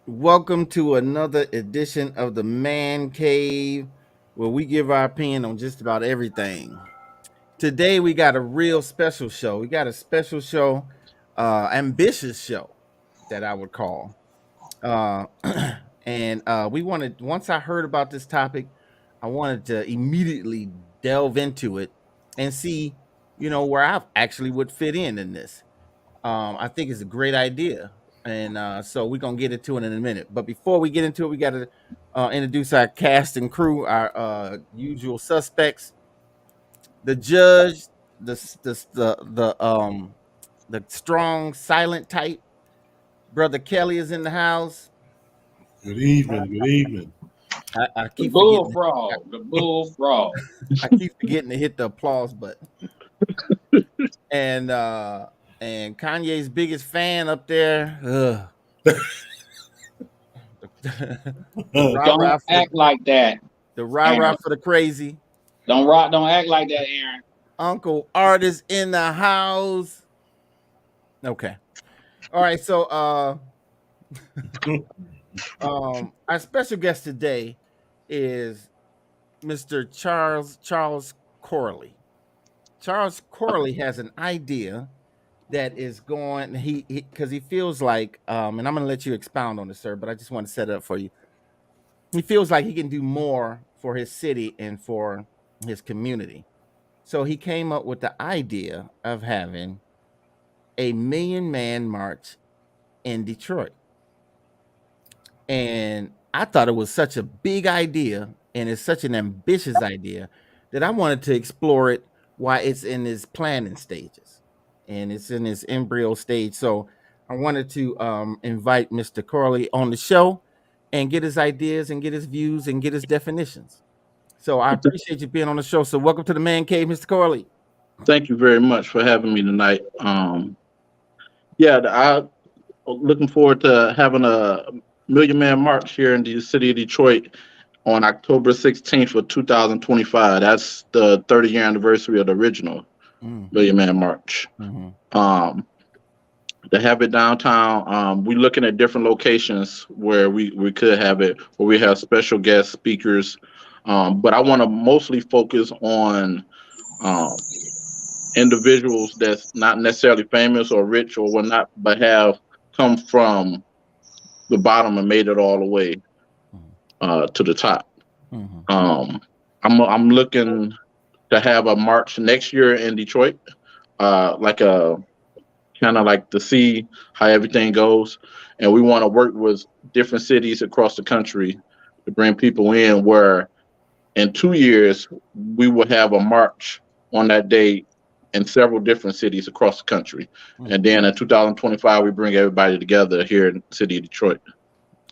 Welcome to another edition of the Man Cave, where we give our opinion on just about everything. Today we got a real special show. We got a special show, ambitious show that I would call. Uh, and we wanted once I heard about this topic, I wanted to immediately delve into it and see, where I actually would fit in this. I think it's a great idea, and so we're gonna get into it in a minute. But before we get into it, we got to introduce our cast and crew, our usual suspects. The judge, the strong, silent type. Brother Kelly is in the house. Good evening. Good evening. I The keep forgetting. bullfrog. The bullfrog. I keep forgetting to hit the applause button. And Kanye's biggest fan up there. The rah rah Don't for the act like that, the rah rah Aaron. for the crazy. Don't act like that, Aaron. Uncle Art is in the house. Okay. All right. So our special guest today is Mr. Charles Corley. Charles Corley has an idea that is going he because he feels like and I'm gonna let you expound on this, sir, but I just want to set it up for you. He feels like he can do more for his city and for his community. So he came up with the idea of having a million man march in Detroit. And I thought it was such a big idea and it's such an ambitious idea that I wanted to explore it while it's in its planning stages and it's in its embryo stage. So I wanted to invite Mr. Corley on the show and get his ideas and get his views and get his definitions. So I appreciate you being on the show. So welcome to the Man Cave, Mr. Corley. Thank you very much for having me tonight. Yeah, I looking forward to having a Million Man March here in the city of Detroit on October 16th of 2025. That's the 30-year anniversary of the original Mm, Million Man March. mhm, Um, to have it downtown, we're looking at different locations where we could have it, where we have special guest speakers. But I want to mostly focus on um, individuals that's not necessarily famous or rich or whatnot, but have come from the bottom and made it all the way mhm, to the top. mhm, Um, I'm looking to have a march next year in Detroit, like a kind of like to see how everything goes, and we want to work with different cities across the country to bring people in. Where in 2 years we will have a march on that day in several different cities across the country. mhm. And then in 2025, we bring everybody together here in the city of Detroit.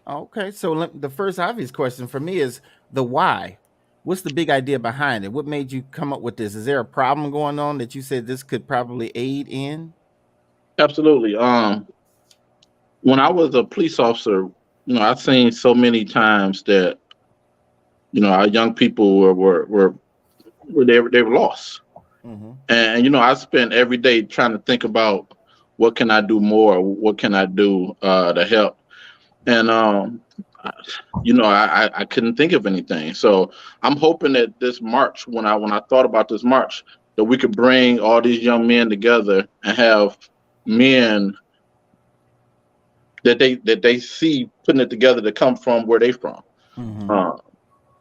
Okay, so the first obvious question for me is the why. What's the big idea behind it? What made you come up with this? Is there a problem going on that you said this could probably aid in? Absolutely. When I was a police officer, I've seen so many times that our young people were they were lost. Mm-hmm. And I spent every day trying to think about what can I do more, what can I do to help. And I- I couldn't think of anything. So I'm hoping that this march, when I thought about this march, that we could bring all these young men together and have men that they see putting it together to come from where they from. Mm-hmm. Uh,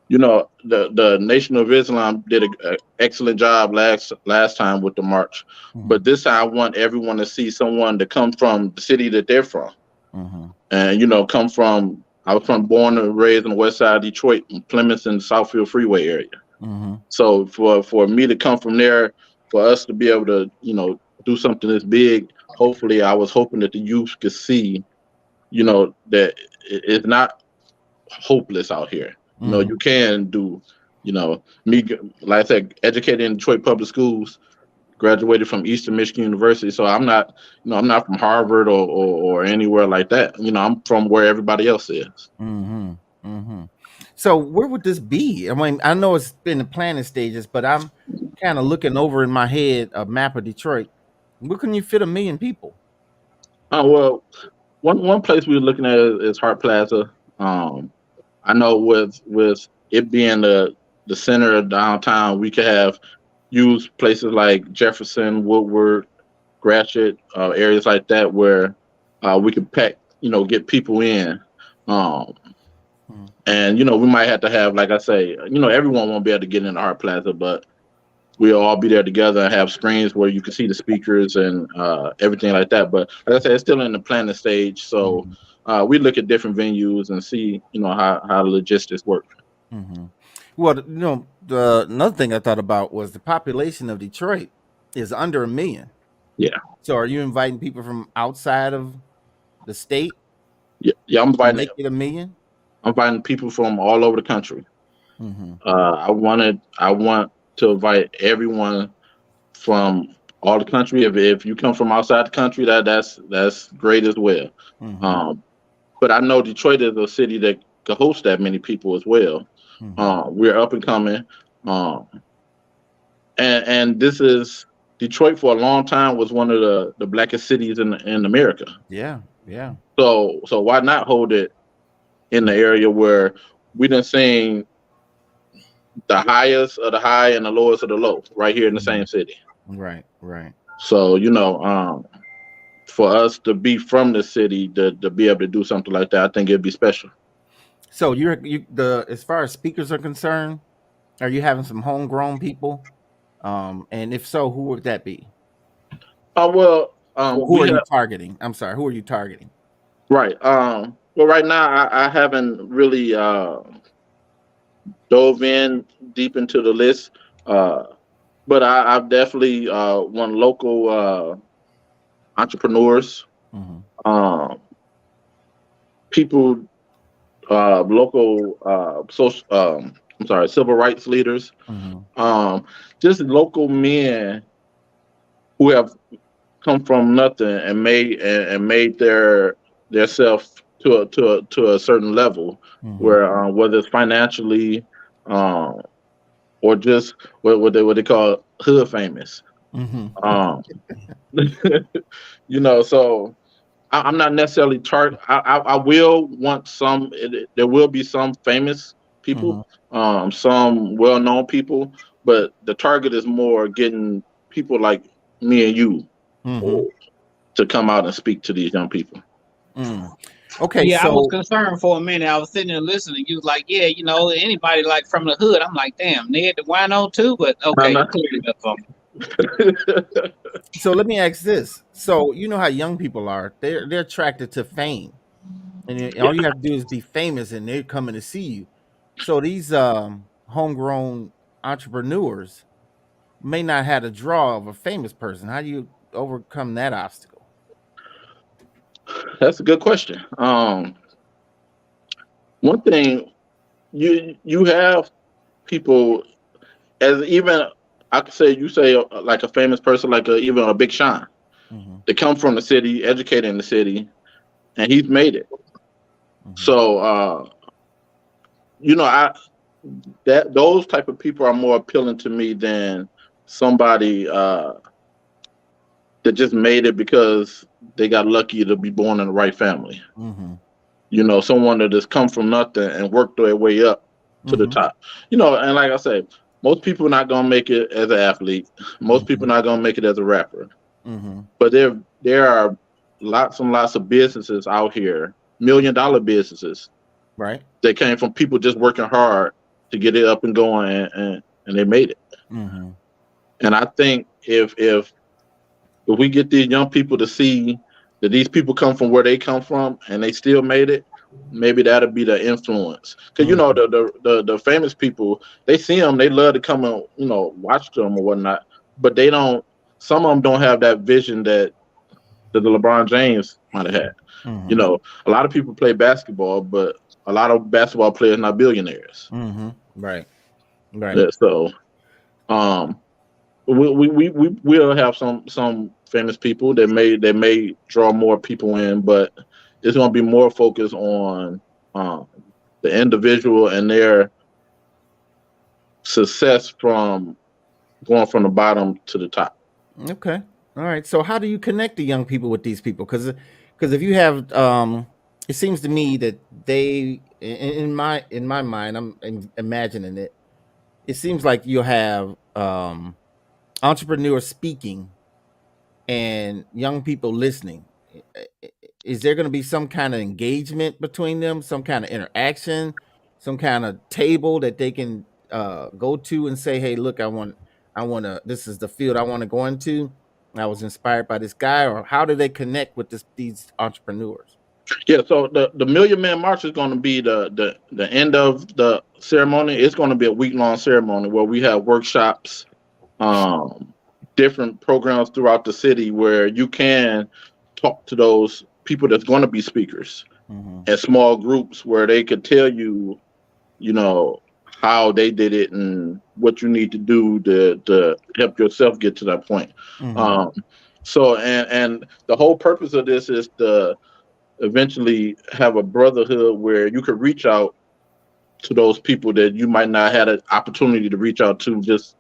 the Nation of Islam did an excellent job last time with the march, Mm-hmm. but this time I want everyone to see someone to come from the city that they're from, Mm-hmm. and come from. I was born and raised on the west side of Detroit, in Plymouth and Southfield Freeway area. Mm-hmm. So for me to come from there, for us to be able to do something this big, hopefully I was hoping that the youth could see, that it's not hopeless out here. Mm-hmm. You can do, me, like I said, educated in Detroit public schools, graduated from Eastern Michigan University. So I'm not from Harvard or anywhere like that. I'm from where everybody else is. Mm-hmm. Mm-hmm. So where would this be? I mean, I know it's been the planning stages, but I'm kind of looking over in my head a map of Detroit. Where can you fit a million people? Oh, well, one place we were looking at is Hart Plaza. I know with it being the center of downtown, we could have used places like Jefferson, Woodward, Gratiot, areas like that where we could pack, get people in. Um, Mhm. and we might have to have, like I say, everyone won't be able to get into Art Plaza, but we'll all be there together and have screens where you can see the speakers and everything like that. But like I said, it's still in the planning stage, so Mhm. we look at different venues and see, how the logistics work. Mhm. Well, the another thing I thought about was the population of Detroit is under 1 million. Yeah, So, are you inviting people from outside of the state yeah, yeah. to make it 1 million? I'm inviting people from all over the country. Mhm. I want to invite everyone from all the country. If you come from outside the country, that's great as well. Mhm. Um, but I know Detroit is a city that could host that many people as well. Mhm. We're up and coming, um, and this is Detroit for a long time was one of the blackest cities in America. Yeah. Yeah. So why not hold it in the Mhm. area where we done seen the highest of the high and the lowest of the low right here in the same Mhm. city. Right. Right. So for us to be from the city to be able to do something like that, I think it'd be special. So, the as far as speakers are concerned, are you having some homegrown people? And if so, who would that be? Well, Or who we are you have targeting? I'm sorry, who are you targeting? right. Well, right now I haven't really dove in deep into the list, uh, but I've definitely want local entrepreneurs, Mhm. um, people, local social. I'm sorry, civil rights leaders, Mhm. um, just local men who have come from nothing and made their self to a certain level Mhm. where whether it's financially um, or just what they call hood famous. Mhm. Um, so I'm not necessarily I will want there will be some famous people, Mhm. some well known people, but the target is more getting people like me and you Mhm. to come out and speak to these young people. Mm. Okay, Yeah, I was so concerned for a minute. I was sitting there listening. You was like, yeah, anybody like from the hood. I'm like, damn, Ned the wino too, but No, okay, you no. cleared it up for me. so let me ask this. So you know how young people are. They're attracted to fame. And Yeah, all you have to do is be famous and they're coming to see you. So these homegrown entrepreneurs may not have the draw of a famous person. How do you overcome that obstacle? that's a good question. One thing you have people as even I could say you say like a famous person like even a Big Sean. Hmm. They come from the city, educated in the city, and he's made it. Hmm. So I that those type of people are more appealing to me than somebody that just made it because they got lucky to be born in the right family. Hmm. Someone that has come from nothing and worked their way up to the Hmm. top. And like I say, most people are not gonna make it as an athlete. Most people Hmm. are not gonna make it as a rapper. Hmm. But there are lots and lots of businesses out here, $1 million businesses Right. that came from people just working hard to get it up and going, and they made it. Hmm. And I think if we get these young people to see that these people come from where they come from and they still made it, maybe that'll be the influence. Because Hmm. the famous people, they see them, they love to come and watch them or whatnot, but they don't. Some of them don't have that vision that the LeBron James might have had. Hmm. A lot of people play basketball, but a lot of basketball players not billionaires. Hmm. Right. Right. Yeah, so um, we will have some famous people that may draw more people in, but it's going to be more focused on um, the individual and their success from going from the bottom to the top. Okay. All right. So how do you connect the young people with these people? Because because if you have, it seems to me that they, in my mind, I'm imagining it. It seems like you'll have entrepreneurs speaking and young people listening. Is there going to be some kind of engagement between them, some kind of interaction, some kind of table that they can go to and say, "Hey, look, I want to. This is the field I want to go into. I was inspired by this guy." Or how do they connect with these entrepreneurs? Yeah, so the Million Man March is going to be the end of the ceremony. It's going to be a week-long ceremony where we have workshops, um, different programs throughout the city where you can talk to those people that's going to be speakers Mm-hmm. in small groups where they could tell you, you know, how they did it and what you need to do to help yourself get to that point. Mm-hmm. Um, so and the whole purpose of this is to eventually have a brotherhood where you could reach out to those people that you might not have an opportunity to reach out to just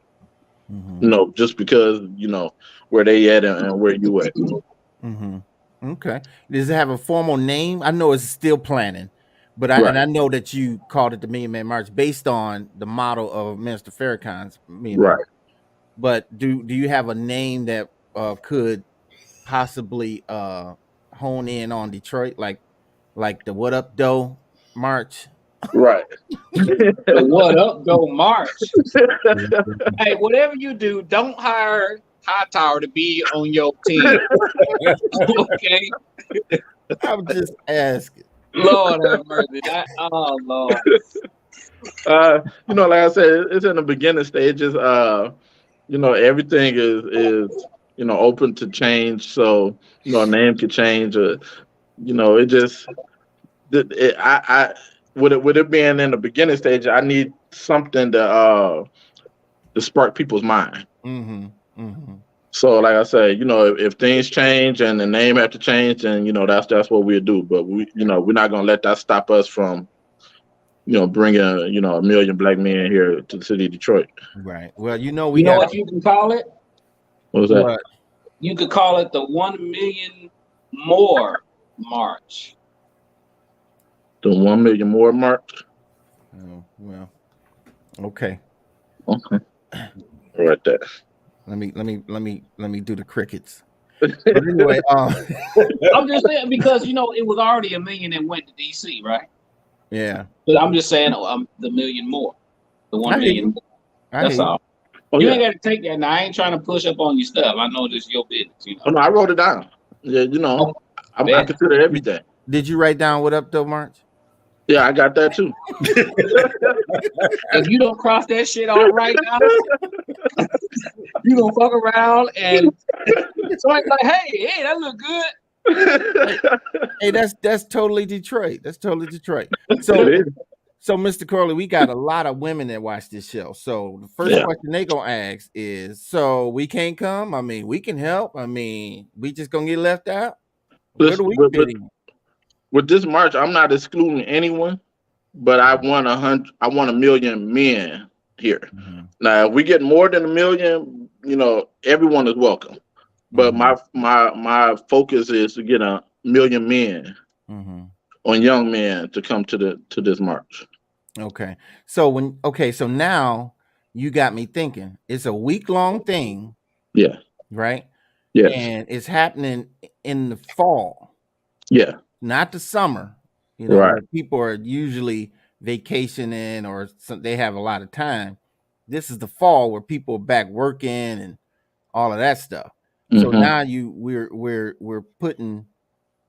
Mm-hmm. just because where they at and where you at. Mm-hmm. Okay. Does it have a formal name? I know it's still planning, but Right, I know that you called it the Million Man March based on the model of Minister Farrakhan's Million Man right. March. But do you have a name that could possibly hone in on Detroit, like the What Up Doe March? Right. The what up, go march. Hey, whatever you do, don't hire Hightower to be on your team. Okay? I'm just asking. Lord have mercy. Oh Lord. Like I said, it's in the beginning stages. Everything is open to change. So a name could change. It just I with it being in the beginning stage, I need something to spark people's mind. Mm-hmm. Mm-hmm. So, like I said, if things change and the name have to change, then that's what we'll do. But we're not gonna let that stop us from bringing a million black men here to the city of Detroit. Right. Well, we You know got what you can call it? What was that? what? You could call it the 1 million more march. The 1 million more mark. Oh, well, okay. Okay, right there. Let me do the crickets. But anyway, I'm just saying because it was already 1 million that went to DC, right? yeah, But I'm just saying the million more. The I 1 hear million you. more. I That's hear you. all. Oh You yeah. ain't got to take that now. I ain't trying to push up on your stuff. I know this is your business. Oh no, I wrote it down. Yeah, Oh, I bet. consider everything. Did you write down What Up Doe March? Yeah, I got that too. If you don't cross that shit off right now, you gonna fuck around and somebody's like, hey, that look good. Hey, that's totally Detroit. That's totally Detroit. It So, is. Mr. Corley, we got a lot of women that watch this show. So the first Yeah. question they gonna ask is, so we can't come? I mean, we can help. I mean, we just gonna get left out? Where do Listen, we fit in? with this march, I'm not excluding anyone, but I want 100. I want 1 million men here. Mm-hmm. Now, if we get more than 1 million, everyone is welcome. But Mm-hmm. my focus is to get 1 million men Mm-hmm. on young men to come to this march. Okay. So now you got me thinking. It's a week-long thing, Yeah. right? Yes. And it's happening in the fall, Yeah. not the summer, Right. where people are usually vacationing or they have a lot of time. This is the fall where people are back working and all of that stuff. So Mm-hmm. now we're putting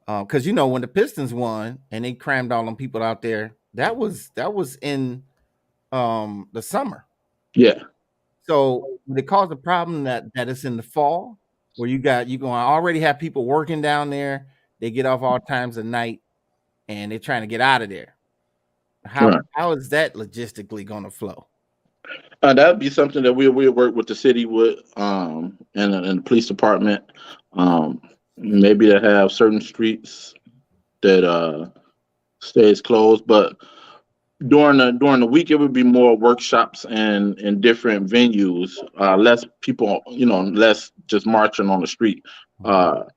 because when the Pistons won and they crammed all them people out there, that was in the summer. Yeah. So would it cause a problem that it's in the fall where you're going to already have people working down there? They get off all times of night and they're trying to get out of there. Right. How is that logistically going to flow? That'd be something that we'll work with the city with, and the police department. Maybe to have certain streets that stays closed, but during the week it would be more workshops and in different venues, less people, less just marching on the street. Mhm.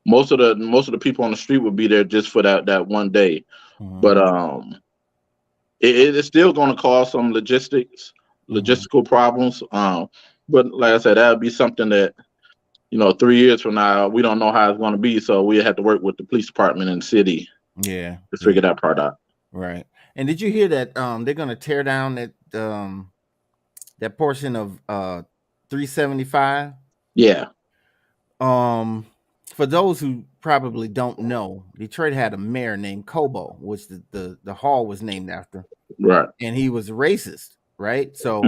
most of the people on the street would be there just for that one day. Mhm. But it is still going to cause some logistical problems. But like I said, that would be something that 3 years from now we don't know how it's going to be. So we have to work with the police department and the city Yeah. to figure that part out. Right. And did you hear that they're going to tear down that portion of 375? Yeah. For those who probably don't know, Detroit had a mayor named Cobo, which the hall was named after, Right. and he was racist, right? So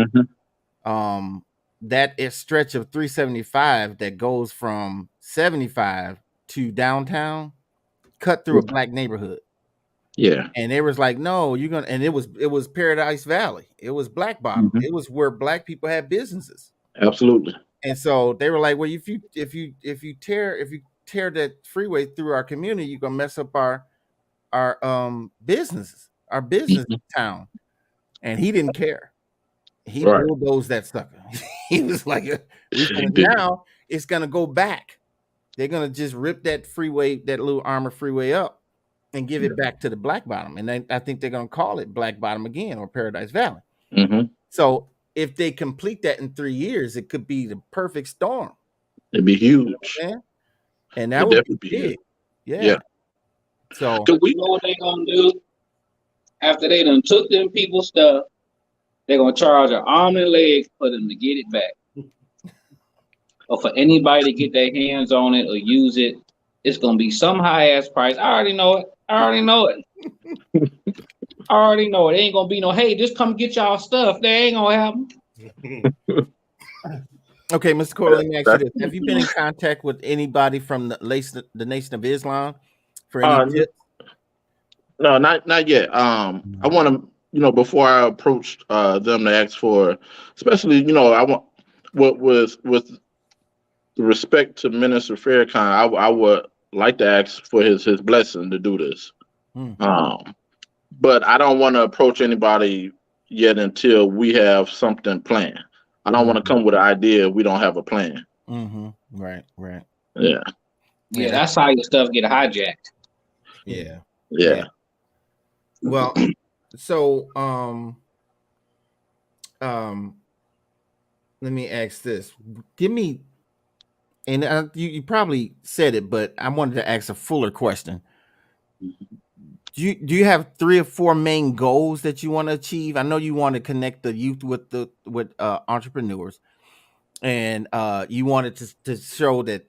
that stretch of 375 that goes from 75 to downtown cut through a black neighborhood. Yeah. And they was like, no, you're gonna, and it was Paradise Valley. It was Black Bottom. It was where black people had businesses. Absolutely. And so they were like, well, if you tear that freeway through our community, you're gonna mess up our businesses, our business town. And he didn't care. He bulldozed that sucker. He was like, now it's gonna go back. They're gonna just rip that freeway, that little armor freeway up, and give it back to the Black Bottom. And then I think they're gonna call it Black Bottom again, or Paradise Valley. So if they complete that in 3 years, it could be the perfect storm. It'd be huge. And that would be big. Yeah. So you know what they gonna do? After they done took them people's stuff, they're gonna charge an arm and leg for them to get it back. Or for anybody to get their hands on it or use it, it's gonna be some high ass price. I already know it. I already know it. It ain't gonna be no, hey, just come get y'all stuff. They ain't gonna happen. Okay, Mr. Corley, let me ask you this. Have you been in contact with anybody from the Nation of Islam for any tips? No, not yet. I want to, before I approach them to ask for, especially, I want with respect to Minister Farrakhan, I would like to ask for his blessing to do this. But I don't want to approach anybody yet until we have something planned. I don't want to come with an idea if we don't have a plan. Right. Yeah. Yeah, that's how your stuff get hijacked. Yeah. Well, so let me ask this. Give me, and you probably said it, but I wanted to ask a fuller question. Do you have 3 or 4 main goals that you want to achieve? I know you want to connect the youth with entrepreneurs, and you wanted to show that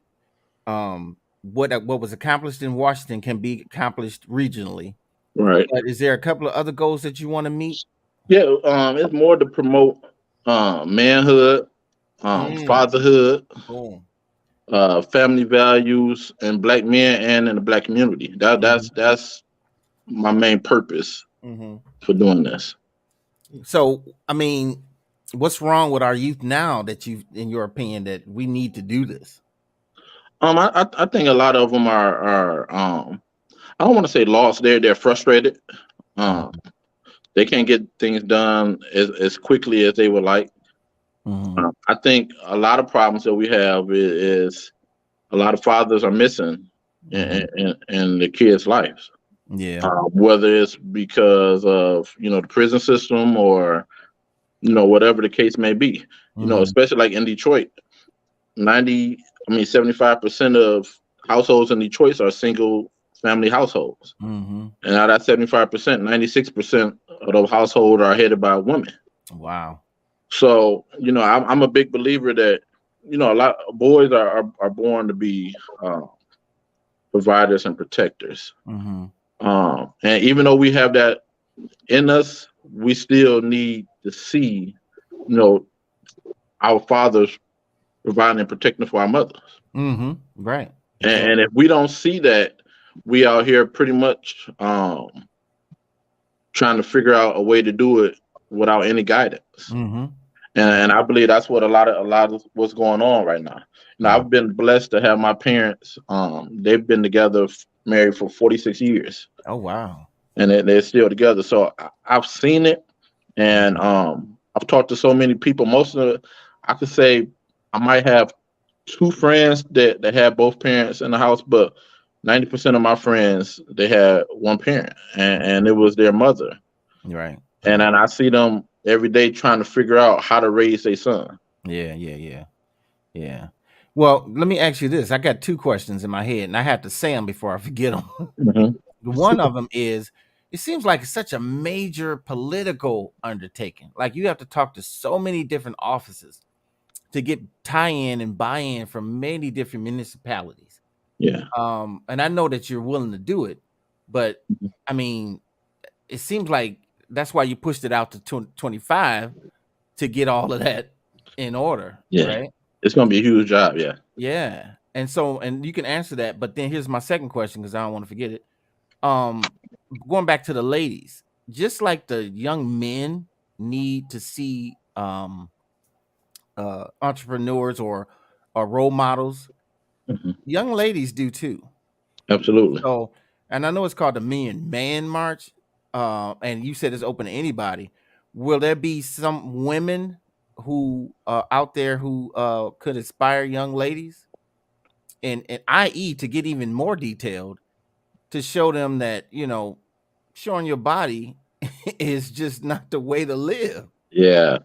what was accomplished in Washington can be accomplished regionally. Right. But is there a couple of other goals that you want to meet? Yeah, it's more to promote manhood, fatherhood, family values, and black men and in the black community. That's my main purpose for doing this. So, I mean, what's wrong with our youth now that in your opinion, that we need to do this? I think a lot of them are I don't want to say lost. They're frustrated. They can't get things done as quickly as they would like. I think a lot of problems that we have is a lot of fathers are missing in the kids' lives. Yeah. Whether it's because of the prison system or whatever the case may be. Especially like in Detroit, 75% of households in Detroit are single family households. And out of that 75%, 96% of those households are headed by women. Wow. So, I'm a big believer that, a lot of boys are born to be providers and protectors. And even though we have that in us, we still need to see, our fathers providing and protecting for our mothers. Right. And if we don't see that, we out here pretty much trying to figure out a way to do it without any guidance. And I believe that's what a lot of what's going on right now. I've been blessed to have my parents. They've been together, married for 46 years. Oh, wow. And they're still together. So I've seen it, and I've talked to so many people. Most of I could say I might have two friends that had both parents in the house, but 90% of my friends they had one parent, and it was their mother. Right. And then I see them every day trying to figure out how to raise their son. Yeah. Well, let me ask you this. I got two questions in my head, and I have to say them before I forget them. Mhm. One of them is, it seems like it's such a major political undertaking. Like you have to talk to so many different offices to get tie-in and buy-in from many different municipalities. Yeah. And I know that you're willing to do it, but I mean, it seems like that's why you pushed it out to 25 to get all of that in order, Yeah. right? It's gonna be a huge job. Yeah. Yeah. And so, and you can answer that, but then here's my second question because I don't want to forget it. Going back to the ladies, just like the young men need to see entrepreneurs or role models, Mhm. young ladies do too. Absolutely. So, and I know it's called the Million Man March, and you said it's open to anybody. Will there be some women who out there who could inspire young ladies, and i.e. to get even more detailed, to show them that showing your body is just not the way to live. Yeah.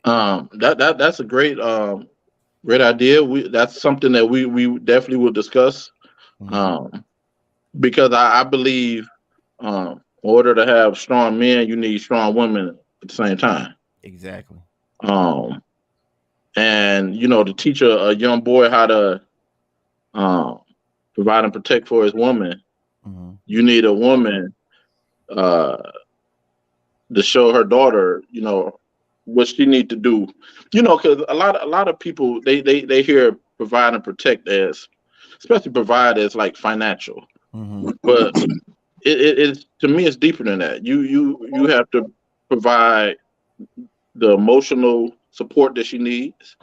That's a great idea. That's something that we definitely will discuss. Um, because I believe in order to have strong men, you need strong women at the same time. Exactly. Um, and to teach a young boy how to um, provide and protect for his woman, you need a woman uh, to show her daughter, what she need to do. Because a lot of people they hear provide and protect as, especially provide as like financial, but it's to me it's deeper than that. You have to provide the emotional support that she needs.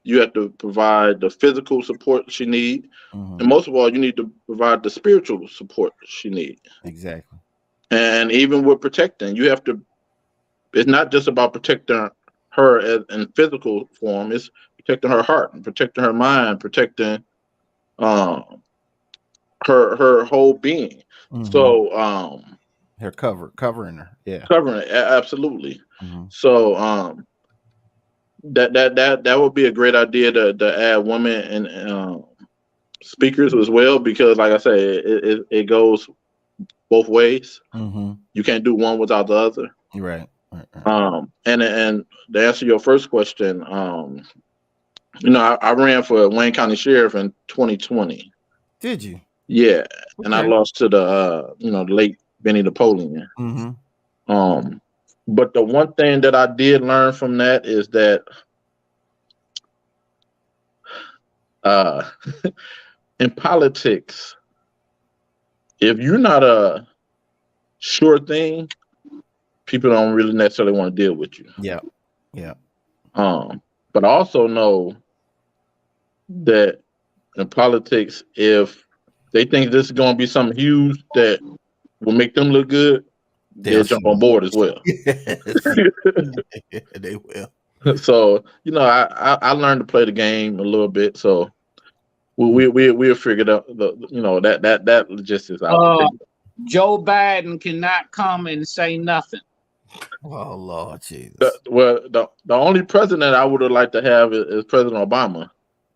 You have to provide the physical support she needs, and most of all, you need to provide the spiritual support she needs. Exactly. And even with protecting, you have to. It's not just about protecting her in physical form. It's protecting her heart, and protecting her mind, protecting um, her whole being. So Her covering her. Yeah. covering it, absolutely. So that would be a great idea to add women and speakers as well, because like I say, it goes both ways. You can't do one without the other. Right. And to answer your first question, I ran for Wayne County Sheriff in 2020. Did you? Yeah, and I Okay. lost to the the late Benny Napoleon. But the one thing that I did learn from that is that in politics, if you're not a sure thing, people don't really necessarily want to deal with you. Yeah. But I also know that in politics, if they think this is going to be something huge that will make them look good, they'll jump on board as well. They will. So I learned to play the game a little bit. So we'll figure it out. That logistics out. Joe Biden cannot come and say nothing. Oh Lord Jesus. The only president I would have liked to have is President Obama.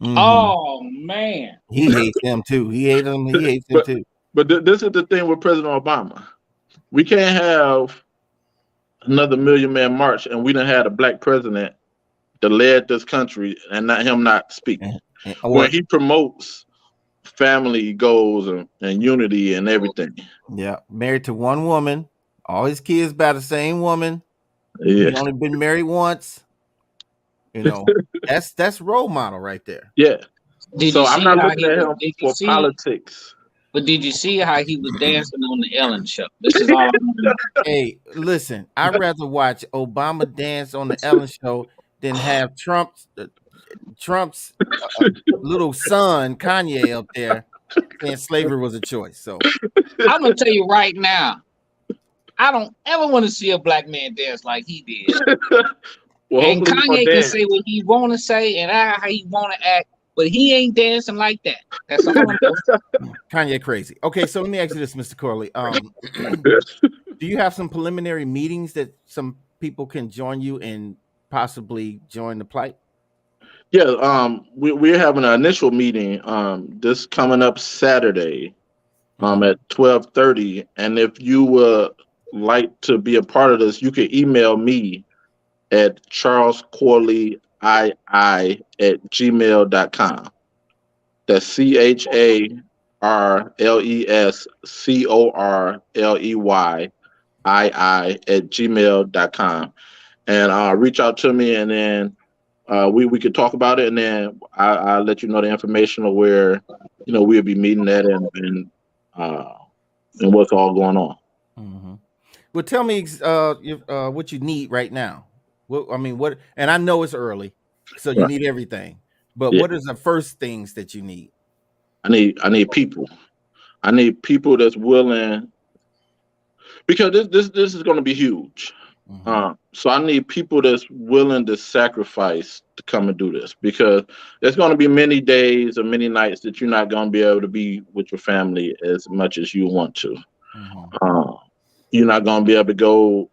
Oh man, he hates him too. He hates him. He hates him too. But this is the thing with President Obama. We can't have another Million Man March, and we done had a black president that led this country, and not speaking. When he promotes family goals and unity and everything. Yeah, married to one woman, all his kids by the same woman. Yeah. He only been married once. That's role model right there. Yeah. So I'm not looking at him for politics. But did you see how he was dancing on the Ellen show? This is all. Hey, listen, I'd rather watch Obama dance on the Ellen show than have Trump's little son Kanye up there saying slavery was a choice. So I'm gonna tell you right now, I don't ever want to see a black man dance like he did. Well, and Kanye can say what he want to say and how he want to act. but he ain't dancing like that. That's all I'm saying. Kanye crazy. Okay, so let me ask you this, Mr. Corley. Do you have some preliminary meetings that some people can join you and possibly join the plight? Yeah, we're having an initial meeting this coming up Saturday at 12:30. And if you would like to be a part of this, you can email me at charlescorley @gmail.com. That's CHARLESCORLEY @gmail.com. And reach out to me, and then we could talk about it, and then I'll let you know the information of where we'll be meeting at, and what's all going on. Mm-hmm. Well, tell me what you need right now. What? And I know it's early, so you Right. need everything. But Yeah. what are the first things that you need? I need people. I need people that's willing, because this is going to be huge. Mm-hmm. So I need people that's willing to sacrifice to come and do this, because there's going to be many days or many nights that you're not going to be able to be with your family as much as you want to. Mm-hmm. You're not going to be able to go,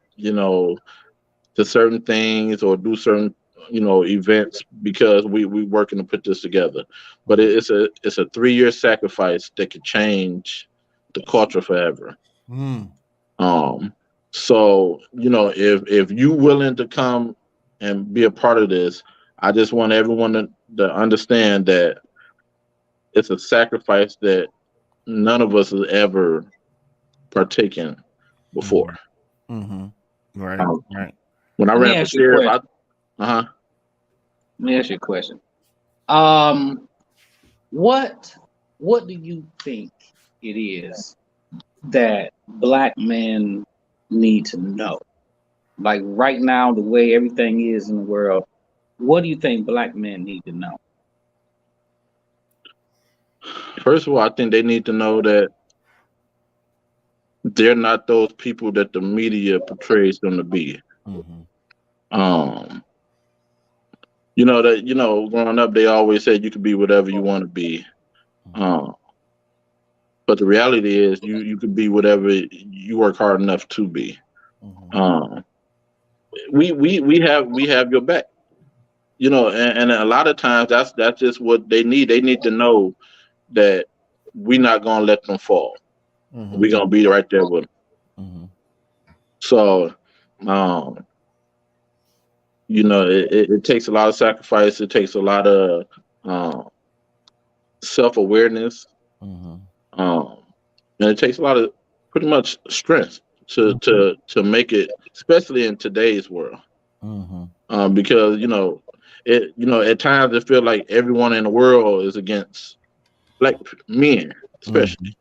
to certain things or do certain, events, because we working to put this together. But it's a 3-year sacrifice that could change the culture forever. Mm. So if you willing to come and be a part of this, I just want everyone to understand that it's a sacrifice that none of us has ever partaken before. Mm-hmm. Right. Um, Right. when I Let me ran for ask you a sheriff, question. uh-huh. Let me ask you a question. What do you think it is that black men need to know? Like right now, the way everything is in the world, what do you think black men need to know? First of all, I think they need to know that they're not those people that the media portrays them to be. Mm-hmm. Um, growing up, they always said you could be whatever you want to be. Um, but the reality is, you could be whatever you work hard enough to be. Mm-hmm. We have your back. And a lot of times that's just what they need. They need to know that we're not gonna let them fall. Mm-hmm. We're gonna be right there with them. Mm-hmm. So, it takes a lot of sacrifice. It takes a lot of self-awareness, Mm-hmm. and it takes a lot of pretty much strength to make it, especially in today's world. Mm-hmm. Because at times it feels like everyone in the world is against black men, especially.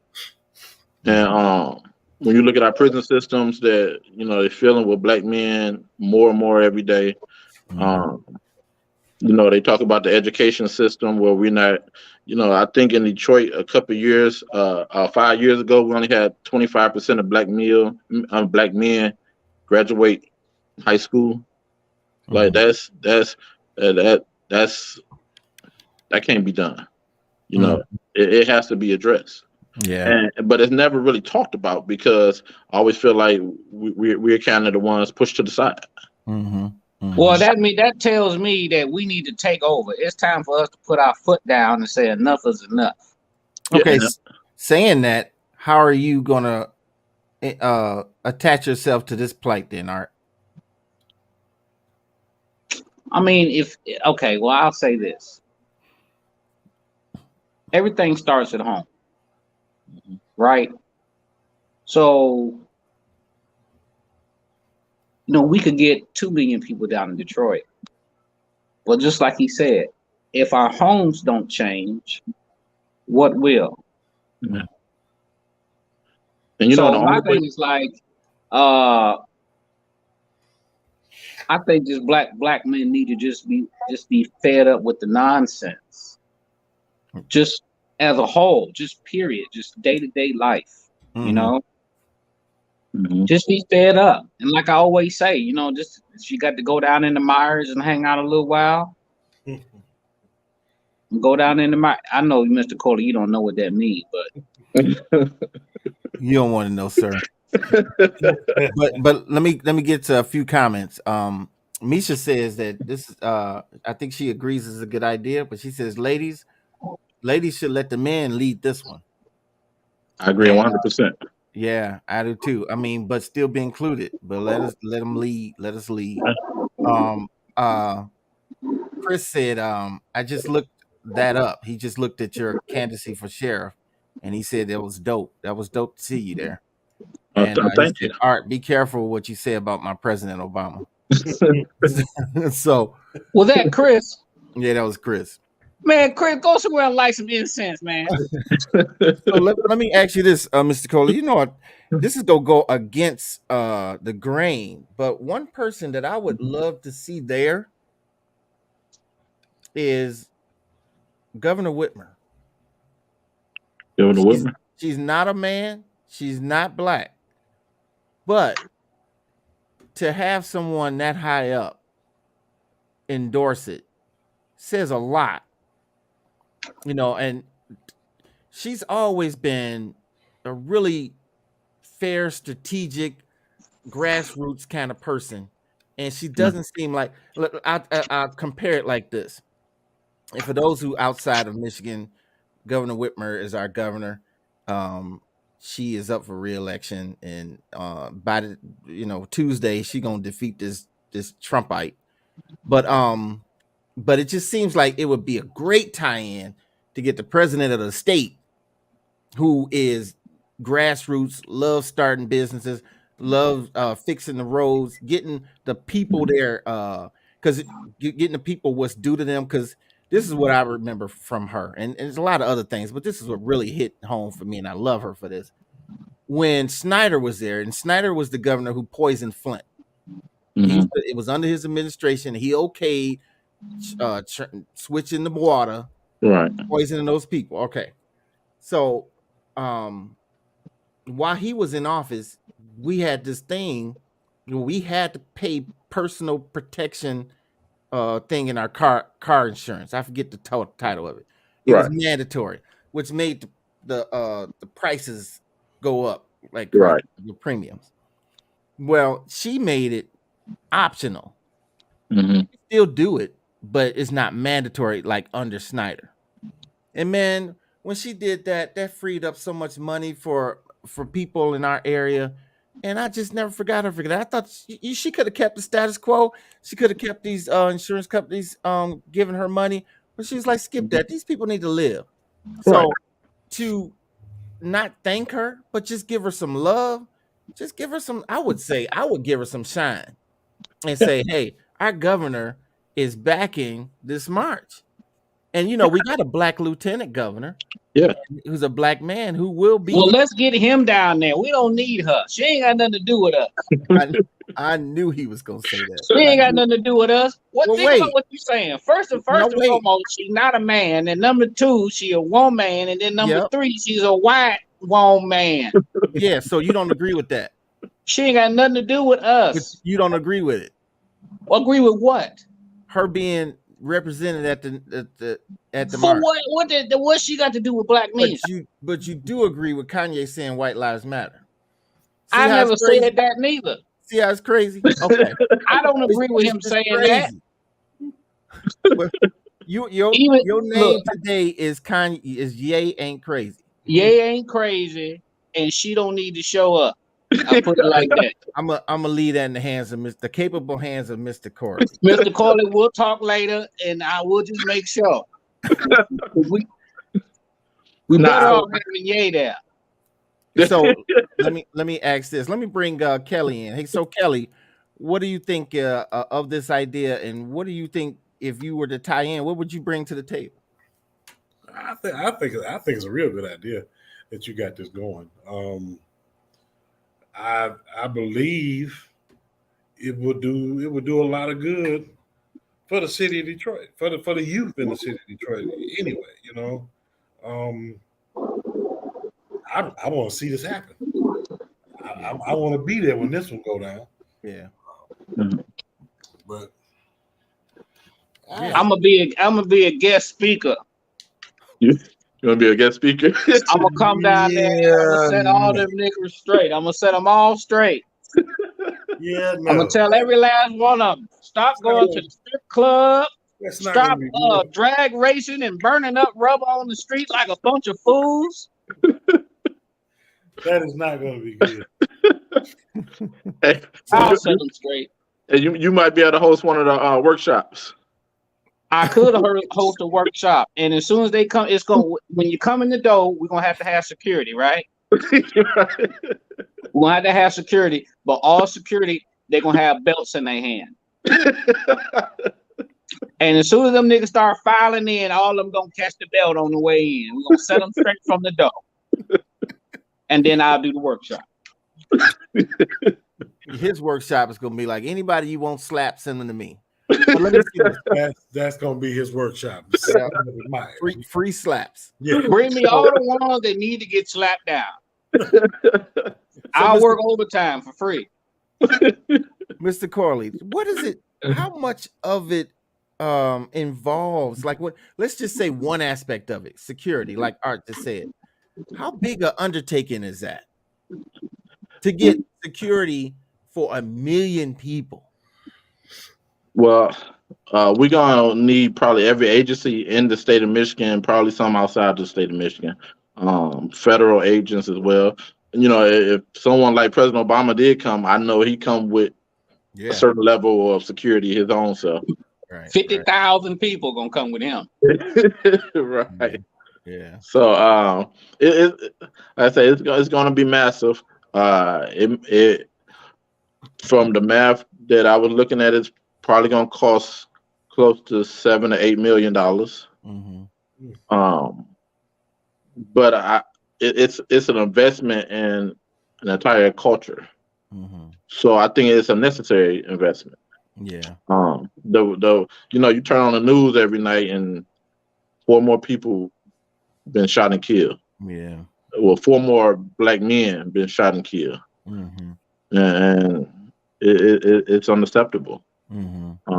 And when you look at our prison systems, that they're filling with black men more and more every day. They talk about the education system where we're not. I think in Detroit a couple of years, 5 years ago, we only had 25% of black men graduate high school. Like that can't be done. It has to be addressed. Yeah. But it's never really talked about, because I always feel like we're kind of the ones pushed to the side. Mm-hmm. Mm-hmm. Well, that tells me that we need to take over. It's time for us to put our foot down and say enough is enough. Okay. Yeah. Saying that, how are you gonna attach yourself to this plight then, Art? I mean, well, I'll say this. Everything starts at home, right? So, we could get 2 million people down in Detroit. Well, just like he said, if our homes don't change, what will? Yeah. And So the my only way. thing is like, I think just black men need to just be fed up with the nonsense, just as a whole, just period, just day-to-day life. Just be fed up. And like I always say, just you got to go down in the Myers and hang out a little while. Go down in the mic. I know, Mr. Coley, you don't know what that means, but You don't want to know, sir. But let me get to a few comments. Misha says that this I think she agrees is a good idea, but she says ladies should let the men lead this one. I agree 100%. Yeah, I do too. I mean, but still be included. But let them lead. Let us lead. Um, Chris said, I just looked that up. He just looked at your candidacy for sheriff, and he said that was dope. That was dope to see you there. And he Thank you. said, Art, be careful what you say about my President Obama. So, was that Chris? yeah, that was Chris. Man, Chris, go somewhere and light some incense, man. So let me ask you this, Mr. Coley. You know what? This is gonna go against the grain, but one person that I would love to see there is Governor Whitmer. Governor Whitmer. She's not a man. She's not black. But to have someone that high up endorse it says a lot. You know, and she's always been a really fair, strategic, grassroots kind of person. And she doesn't seem like, I'll compare it like this. And for those who outside of Michigan, Governor Whitmer is our governor. She is up for re-election, and by the Tuesday, she gonna defeat this Trumpite. But it just seems like it would be a great tie-in to get the president of the state, who is grassroots, loves starting businesses, loves fixing the roads, getting the people there, because getting the people what's due to them. Because this is what I remember from her, and there's a lot of other things, but this is what really hit home for me, and I love her for this. When Snyder was there, and Snyder was the governor who poisoned Flint. It was under his administration. He okayed switching the water, right, poisoning those people. Okay, so while he was in office, we had this thing. We had to pay personal protection thing in our car insurance. I forget the title of it. It was mandatory, which made the prices go up like right. The premiums. Well, she made it optional. Still do it, but it's not mandatory like under Snyder. And man, when she did that, that freed up so much money for people in our area. And I just never forgot her for that. I thought she could have kept the status quo. She could have kept these insurance companies giving her money, but she was like, skip that. These people need to live. So to not thank her, but just give her some love, just give her some, I would give her some shine and say, hey, our governor is backing this march. And we got a black lieutenant governor, who's a black man who will be. Well, let's get him down there. We don't need her. She ain't got nothing to do with us. I knew he was gonna say that. She ain't got nothing to do with us. Think about what you're saying. First and foremost, she's not a man. And number two, she a woman. And then number three, she's a white woman. Yeah, so you don't agree with that? She ain't got nothing to do with us. But you don't agree with it? Agree with what? Her being represented at the march. What she got to do with black men? But you do agree with Kanye saying white lives matter. I never said that neither. See how it's crazy? Okay. I don't agree with him saying that. Your name today is Kanye, is Ye Ain't Crazy. Ye ain't crazy, and she don't need to show up. I put it like that. I'm gonna leave that in the hands of the capable hands of Mr. Corley. Mr. Corley, we'll talk later, and I will just make sure. we better off having Ye there. So let me ask this. Let me bring Kelly in. Hey, so Kelly, what do you think of this idea, and what do you think if you were to tie in? What would you bring to the table? I think it's a real good idea that you got this going. I believe it would do a lot of good for the city of Detroit, for the youth in the city of Detroit. Anyway, I want to see this happen. I want to be there when this one go down. Yeah. But I'm gonna be a guest speaker You want to be a guest speaker? I'm gonna come down there. I'm gonna set all them niggas straight. I'm gonna set them all straight. Yeah, I'm no. gonna tell every last one of them, stop going to the strip club. That's not gonna Stop be good. drag racing and burning up rubber on the streets like a bunch of fools. That is not gonna be good. Hey, I'll set them straight. and you might be able to host one of the workshops. I could host a workshop, and as soon as they come, it's going. When you come in the door, we're gonna have to have security, right? We're gonna have to have security, but all security, they're gonna have belts in their hand. And as soon as them niggas start filing in, all of them gonna catch the belt on the way in. We're gonna set them straight from the door, and then I'll do the workshop. His workshop is gonna be like, anybody you won't slap, send them to me. But let me see this. That's gonna be his workshop. Free slaps. Yeah. Bring me all the ones that need to get slapped down. I'll work overtime for free. Mr. Corley, what is it? How much of it involves, like, what? Let's just say one aspect of it, security, like Art just said. How big an undertaking is that to get security for 1 million people? Well, we're gonna need probably every agency in the state of Michigan, probably some outside the state of Michigan, federal agents as well. And, you know, if someone like President Obama did come, I know he come with a certain level of security his own self. Right, 50,000 people gonna come with him. Right. Yeah. So I say it's gonna be massive. It from the math that I was looking at, it's probably gonna cost close to $7 to $8 million. But it's an investment in an entire culture. So I think it's a necessary investment. Yeah. You turn on the news every night and 4 more people been shot and killed. Yeah. Well, 4 more black men been shot and killed. And it's unacceptable.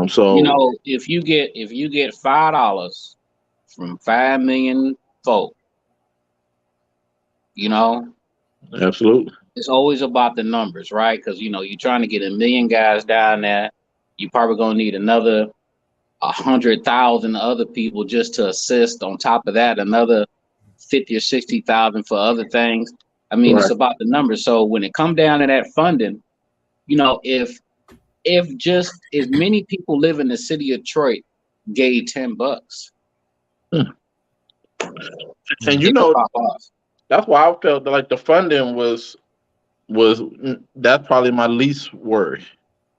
So you know, if you get $5 from 5 million folk, you know, absolutely, it's always about the numbers, right? Because you're trying to get 1 million guys down there. You probably gonna need another 100,000 other people just to assist. On top of that, another 50 or 60,000 for other things. I mean, It's about the numbers. So when it come down to that funding, if just as many people live in the city of Detroit gave $10. And that's why I felt like the funding was that's probably my least worry.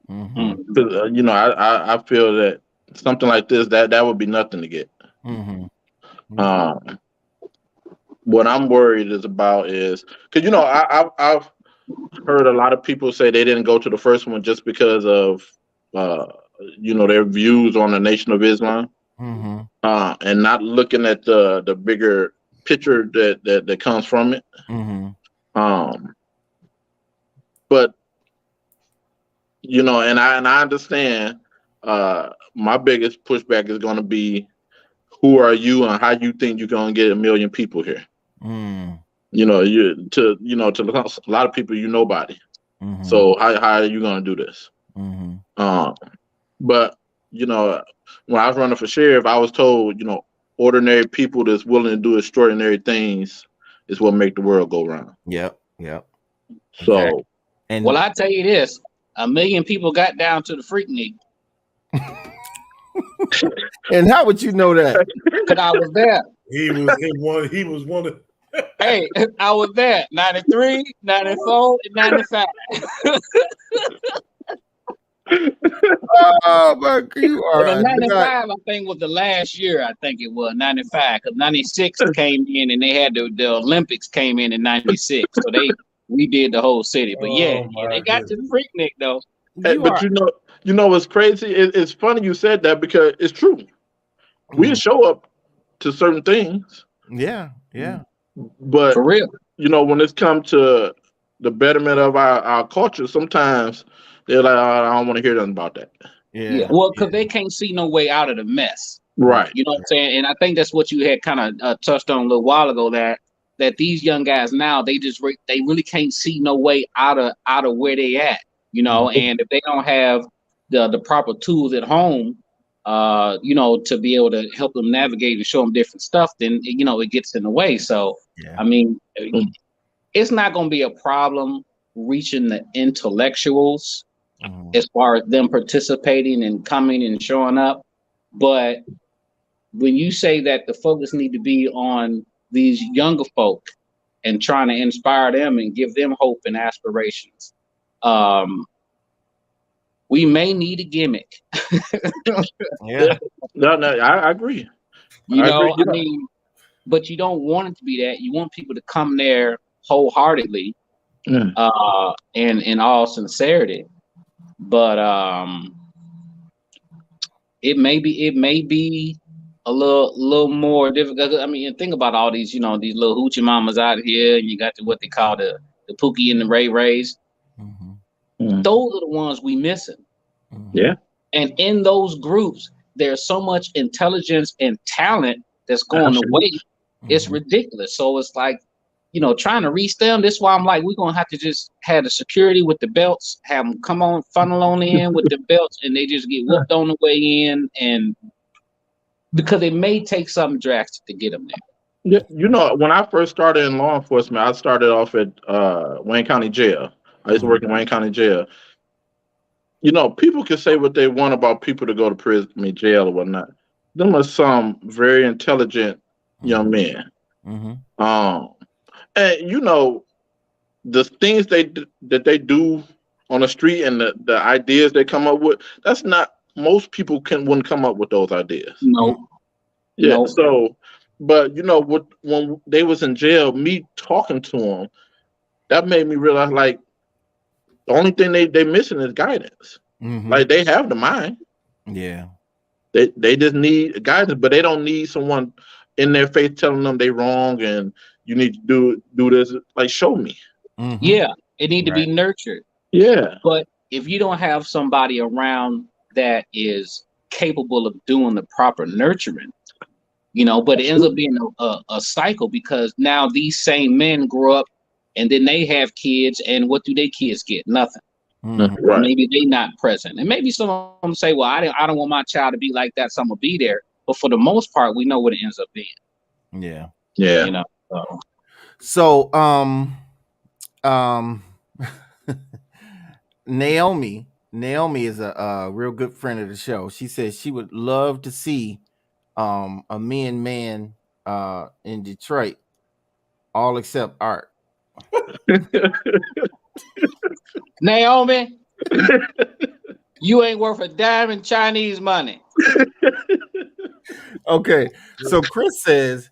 Because I feel that something like this that would be nothing to get. What I'm worried about is because I've heard a lot of people say they didn't go to the first one just because of their views on the Nation of Islam, and not looking at the bigger picture that comes from it. But and I understand. My biggest pushback is going to be, who are you and how you think you're going to get 1 million people here? To a lot of people, nobody. So how are you going to do this? But when I was running for sheriff, I was told, ordinary people that's willing to do extraordinary things is what make the world go round. Yep. So, exactly. And I tell you this: 1 million people got down to the Freaknik. And how would you know that? Because I was there. He was one of. Hey, I was there. 93, 94, and 95. Oh my God, you are. But 95, I think, was the last year. I think it was 95, because 96 came in, and they had the Olympics came in 96. So we did the whole city. But they got to the Freaknik though. Hey, but you know what's crazy? It's funny you said that, because it's true. We show up to certain things. Yeah. But for real, when it's come to the betterment of our culture, sometimes they're like, I don't want to hear nothing about that. Yeah. Well, because they can't see no way out of the mess. Right. You know what I'm saying? And I think that's what you had kind of touched on a little while ago, that these young guys now, they really can't see no way out of where they at, you know. And if they don't have the proper tools at home, you know, to be able to help them navigate and show them different stuff, then you know it gets in the way. So I mean, it's not going to be a problem reaching the intellectuals as far as them participating and coming and showing up, but when you say that the focus need to be on these younger folk and trying to inspire them and give them hope and aspirations, we may need a gimmick. Yeah. No, I agree. You know, agree. I mean, but you don't want it to be that. You want people to come there wholeheartedly, and in all sincerity. But it may be a little more difficult. I mean, think about all these, you know, these little hoochie mamas out here, and you got what they call the Pookie and the Ray Rays. Those are the ones we missing. Yeah. And in those groups, there's so much intelligence and talent that's going away. It's ridiculous. So it's like, you know, trying to reach them. That's why I'm like, we're gonna have to just have the security with the belts, have them come on, funnel on in with the belts, and they just get whooped on the way in, and because it may take something drastic to get them there. Yeah, you know, when I first started in law enforcement, I started off at Wayne County Jail. I used to work in Wayne County Jail. You know, people can say what they want about people to go to prison, jail or whatnot. Them are some very intelligent young men. And you know, the things that they do on the street and the ideas they come up with, that's not, most people wouldn't come up with those ideas. No. Yeah. No. So, but you know, when they was in jail, me talking to them, that made me realize, like, the only thing they missing is guidance. Like, they have the mind. Yeah. They just need guidance, but they don't need someone in their face telling them they wrong and you need to do this. Like, show me. Yeah, it need to be nurtured. Yeah. But if you don't have somebody around that is capable of doing the proper nurturing, you know, but it ends up being a cycle, because now these same men grow up and then they have kids, and what do their kids get? Nothing. Right. Maybe they not present, and maybe some of them say, "Well, I don't want my child to be like that, so I'm gonna be there." But for the most part, we know what it ends up being. Yeah. Yeah. You know. So Naomi is a real good friend of the show. She says she would love to see a man in Detroit, all except Art. Naomi, you ain't worth a dime in Chinese money. Okay, so Chris says,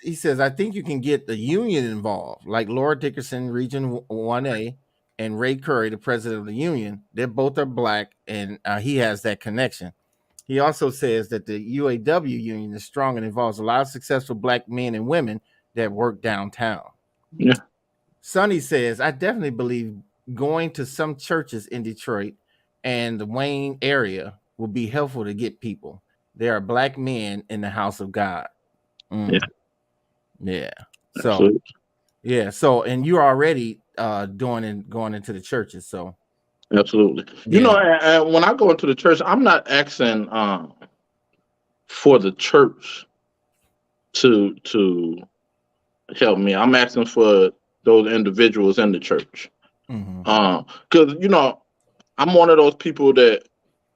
he says, I think you can get the union involved, like Laura Dickerson, Region 1A, and Ray Curry, the president of the union. They both are black, and he has that connection. He also says that the UAW union is strong and involves a lot of successful black men and women that work downtown. Yeah. Sonny says, I definitely believe going to some churches in Detroit and the Wayne area will be helpful to get people. There are black men in the house of God. Yeah. Yeah. So, absolutely. yeah. So, and you're already going into the churches. So, absolutely. You know, and when I go into the church, I'm not asking for the church to help me. I'm asking for those individuals in the church. Because you know, I'm one of those people that,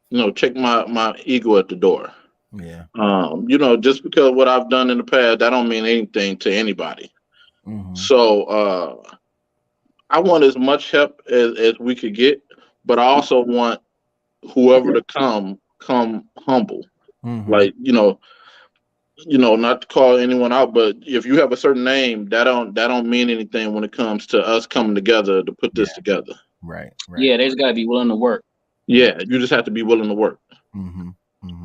you know, check my ego at the door. Yeah. You know, just because what I've done in the past, that don't mean anything to anybody. So I want as much help as we could get, but I also want whoever to come humble. Like, you know, not to call anyone out, but if you have a certain name, that don't mean anything when it comes to us coming together to put this together. Right. Yeah, they just gotta be willing to work. Yeah, you just have to be willing to work.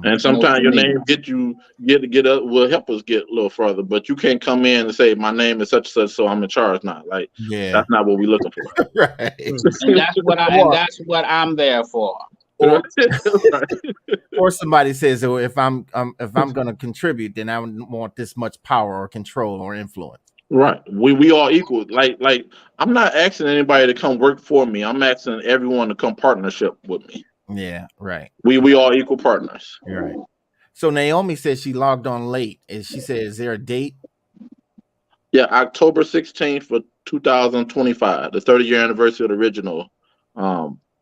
And sometimes your name will help us get a little further, but you can't come in and say my name is such and such, so I'm in charge now. Like, that's not what we're looking for. Right. And that's what I'm there for. or Right. or somebody says, "Oh, if I'm going to contribute, then I don't want this much power or control or influence." Right. We all equal. Like I'm not asking anybody to come work for me. I'm asking everyone to come partnership with me. Yeah, right. We all equal partners. You're right. So Naomi says she logged on late, and she said, "Is there a date?" Yeah, October 16th for 2025, the 30-year anniversary of the original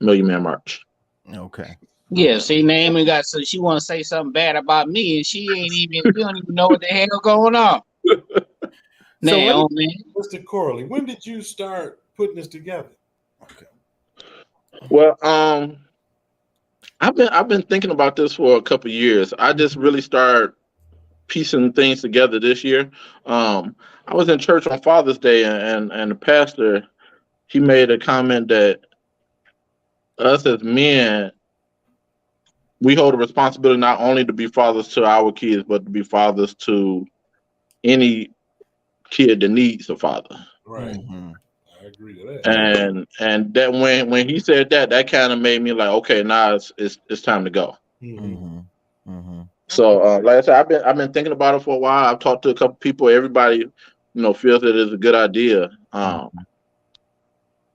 Million Man March. Okay. Yeah, see, Naomi got so she want to say something bad about me, and she don't even know what the hell going on. So Naomi, Mr. Corley, when did you start putting this together? Okay. Well, I've been thinking about this for a couple of years. I just really started piecing things together this year. I was in church on Father's Day, and the pastor, he made a comment that us as men, we hold a responsibility not only to be fathers to our kids, but to be fathers to any kid that needs a father. Right. Mm-hmm. I agree to that. And that when he said that kind of made me like, okay, now it's time to go. Mm-hmm. Mm-hmm. So like I said, I've been thinking about it for a while. I've talked to a couple people. Everybody, feels that it's a good idea.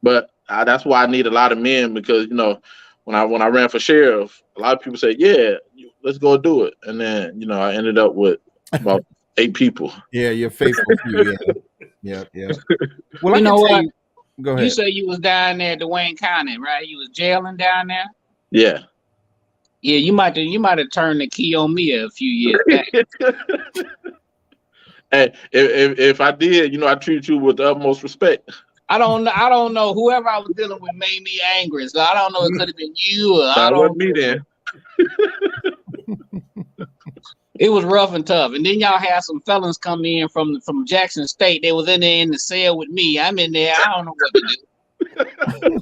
But that's why I need a lot of men because when I ran for sheriff, a lot of people said, "Yeah, let's go do it," and then I ended up with about 8 people. Yeah, you're faithful few. Yeah. Well, I you can know tell what? you. Go You ahead. say you was down there at Wayne County, right? You was jailing down there. Yeah. Yeah, you might have turned the key on me a few years back. Hey, if I did, I treat you with the utmost respect. I don't know. Whoever I was dealing with made me angry, so I don't know. It could have been you, or I That don't. wasn't me then. It was rough and tough. And then y'all had some felons come in from Jackson State. They was in there in the cell with me. I'm in there. I don't know what to do.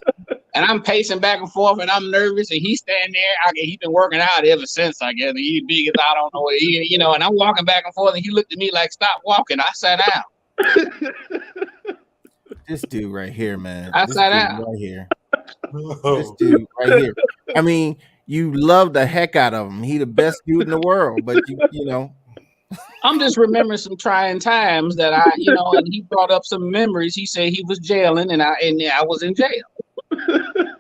And I'm pacing back and forth, and I'm nervous. And he's standing there. He's been working out ever since, I guess. And he's big as I don't know what he, And I'm walking back and forth, and he looked at me like, "Stop walking." I sat down. This dude right here, man. I This sat dude down. right here. This dude right here. I mean, you love the heck out of him. He the best dude in the world, but you know. I'm just remembering some trying times that and he brought up some memories. He said he was jailing, and I was in jail.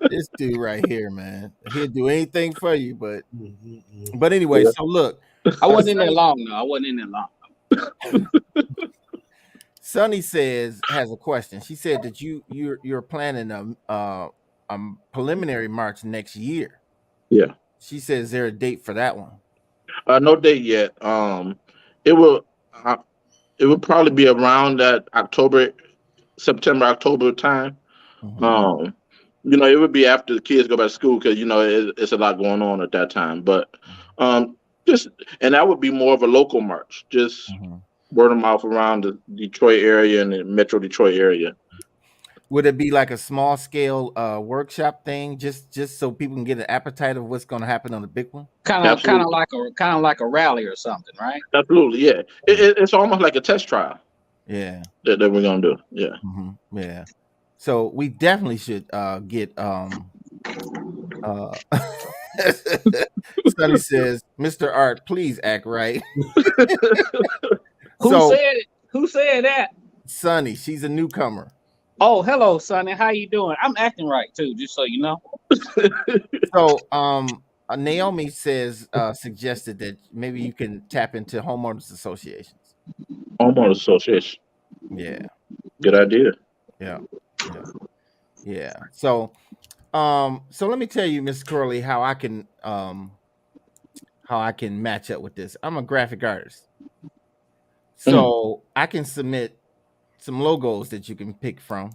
This dude right here, man. He'll do anything for you, but anyway, so look. I wasn't in there long, though. I wasn't in there long. Sonny has a question. She said that you're planning a preliminary march next year. Yeah. She says, is there a date for that one? No date yet. It will probably be around that September, October time. Mm-hmm. It would be after the kids go back to school because it's a lot going on at that time. But and that would be more of a local march, just word of mouth around the Detroit area and the Metro Detroit area. Would it be like a small scale workshop thing, just so people can get an appetite of what's going to happen on the big one? Kind of like a rally or something, right? Absolutely, yeah. It's almost like a test trial. Yeah, that we're gonna do. Yeah, yeah. So we definitely should get. Sonny says, "Mr. Art, please act right." Who said it? Who said that? Sonny, she's a newcomer. Oh, hello, Sonny. How you doing? I'm acting right too, just so you know. So, Naomi suggested that maybe you can tap into homeowners associations. Homeowners association. Yeah. Good idea. Yeah. So let me tell you, Mr. Corley, how I can match up with this. I'm a graphic artist, so I can submit some logos that you can pick from,